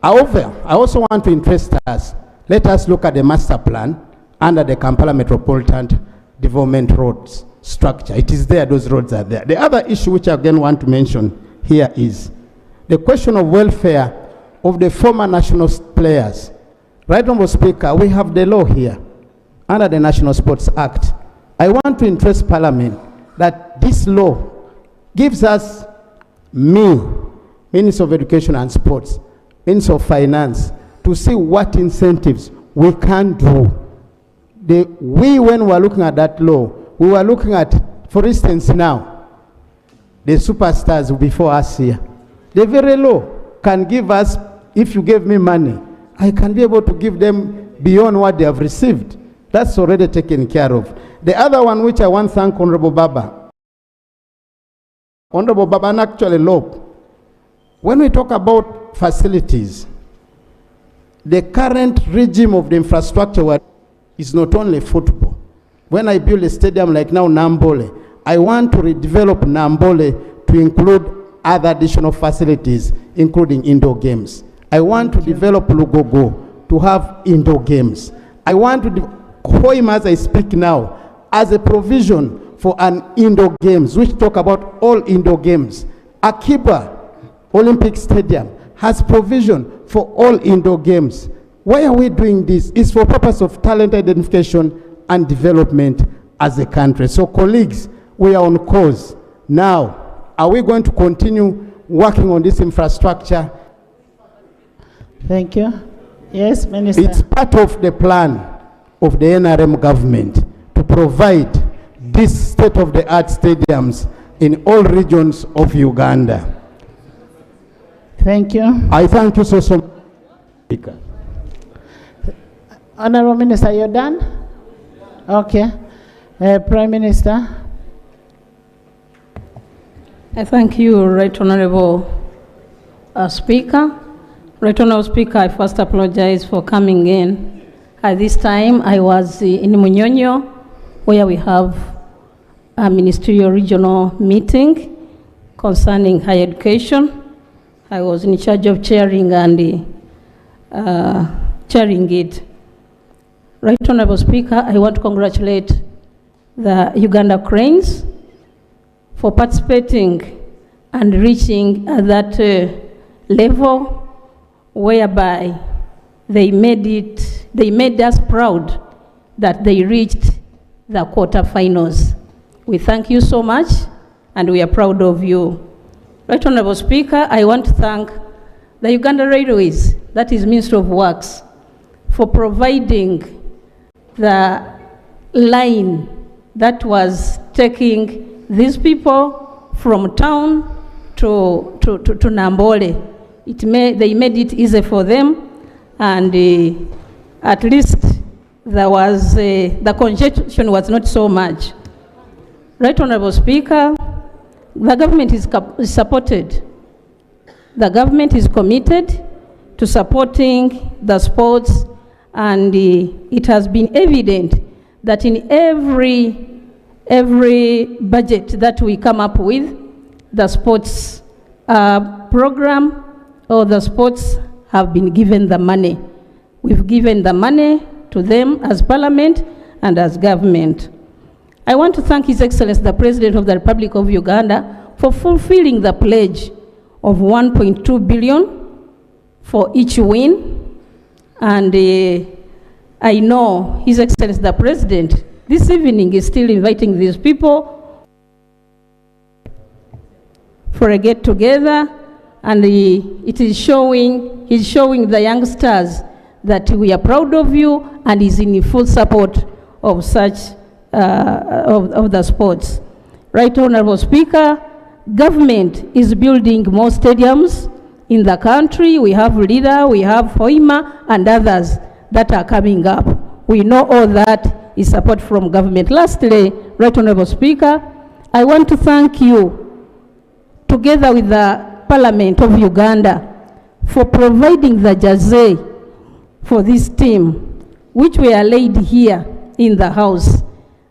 Speaker 11: However, I also want to interest us, let us look at the master plan under the Kampala Metropolitan Development Roads structure. It is there, those roads are there. The other issue which I again want to mention here is the question of welfare of the former national players. Right, Honorable Speaker, we have the law here under the National Sports Act. I want to interest Parliament that this law gives us, Minister of Education and Sports, Minister of Finance, to see what incentives we can do. When we are looking at that law, we were looking at, for instance now, the superstars before us here. The very law can give us, if you gave me money, I can be able to give them beyond what they have received. That's already taken care of. The other one which I want to thank Honorable Baba. Honorable Baba, and actually Lope, when we talk about facilities, the current regime of the infrastructure is not only football. When I build a stadium like now Nambole, I want to redevelop Nambole to include other additional facilities, including indoor games. I want to develop Lugogo to have indoor games. I want to Hoima, as I speak now, as a provision for an indoor games, which talk about all indoor games. Akiba Olympic Stadium has provision for all indoor games. Why are we doing this? It's for purpose of talent identification and development as a country. So colleagues, we are on course. Now, are we going to continue working on this infrastructure?
Speaker 2: Thank you. Yes, Minister.
Speaker 11: It's part of the plan of the NRM government to provide these state-of-the-art stadiums in all regions of Uganda.
Speaker 2: Thank you.
Speaker 11: I thank you so much.
Speaker 2: Honorable Minister, you're done? Okay. Prime Minister.
Speaker 21: I thank you, Right Honorable Speaker. Right Honorable Speaker, I first apologize for coming in. At this time, I was in Munyonyo, where we have a ministerial regional meeting concerning higher education. I was in charge of chairing and chairing it. Right Honorable Speaker, I want to congratulate the Uganda Cranes for participating and reaching at that level whereby they made us proud that they reached the quarterfinals. We thank you so much and we are proud of you. Right Honorable Speaker, I want to thank the Uganda Railways, that is Ministry of Works, for providing the line that was taking these people from town to Nambole. They made it easy for them, and at least there was the congestion was not so much. Right Honorable Speaker, the government is supported. The government is committed to supporting the sports, and it has been evident that in every budget that we come up with, the sports program or the sports have been given the money. We've given the money to them as Parliament and as government. I want to thank His Excellency, the President of the Republic of Uganda, for fulfilling the pledge of 1.2 billion for each win. And I know His Excellency, the President, this evening is still inviting these people for a get-together and he's showing the youngsters that we are proud of you, and is in full support of such of the sports. Right Honorable Speaker, government is building more stadiums in the country. We have Lira, we have Hoima, and others that are coming up. We know all that is support from government. Lastly, Right Honorable Speaker, I want to thank you, together with the Parliament of Uganda, for providing the jersey for this team, which were laid here in the House.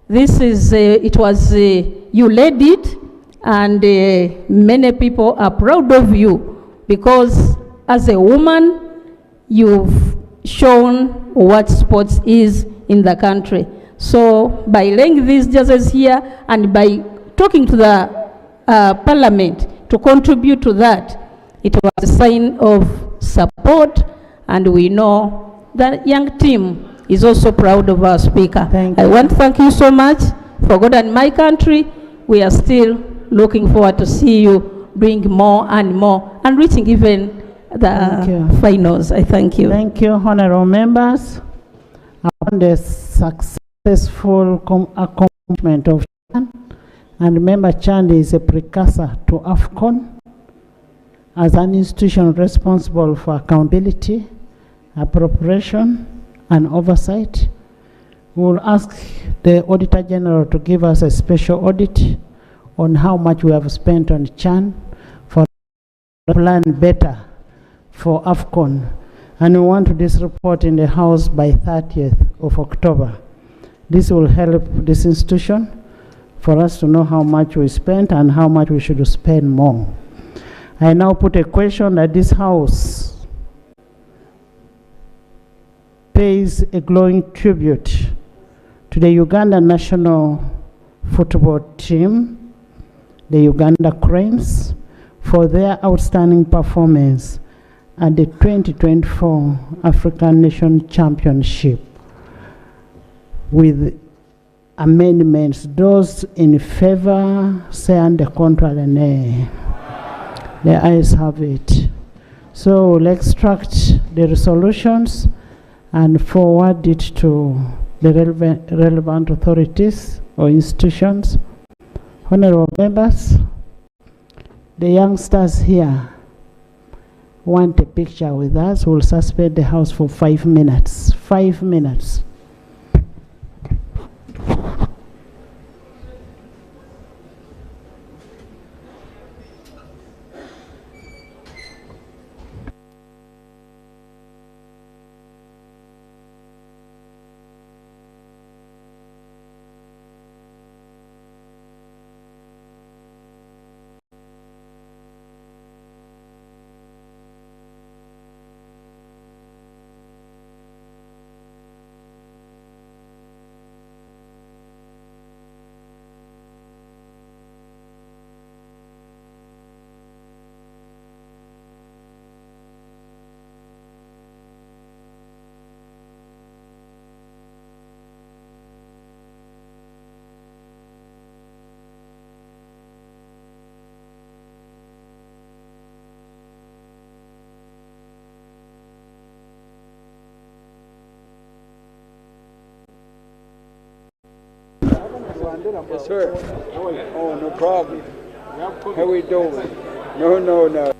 Speaker 21: This is, you led it, and many people are proud of you, because as a woman, you've shown what sports is in the country. So by laying these jerseys here, and by talking to the Parliament to contribute to that, it was a sign of support, and we know that young team is also proud of our Speaker. I want to thank you so much for God and my country. We are still looking forward to see you doing more and more, and reaching even the finals. I thank you.
Speaker 2: Thank you, honorable members. On the successful accomplishment of CHAN, and remember, CHAN is a precursor to AFCON as an institution responsible for accountability, appropriation, and oversight. We will ask the Auditor General to give us a special audit on how much we have spent on CHAN for plan better for AFCON. And we want this report in the House by 30th of October. This will help this institution for us to know how much we spent and how much we should spend more. I now put a question that this House pays a glowing tribute to the Uganda national football team, the Uganda Cranes, for their outstanding performance at the 2024 African Nation Championship, with amendments. Those in favor say on the contrary, nay. The ayes have it. So we'll extract the resolutions and forward it to the relevant authorities or institutions. Honorable members, the youngsters here want a picture with us. We'll suspend the House for 5 minutes. 5 minutes.
Speaker 1: Yes, sir. Oh, no problem. How we doing? No.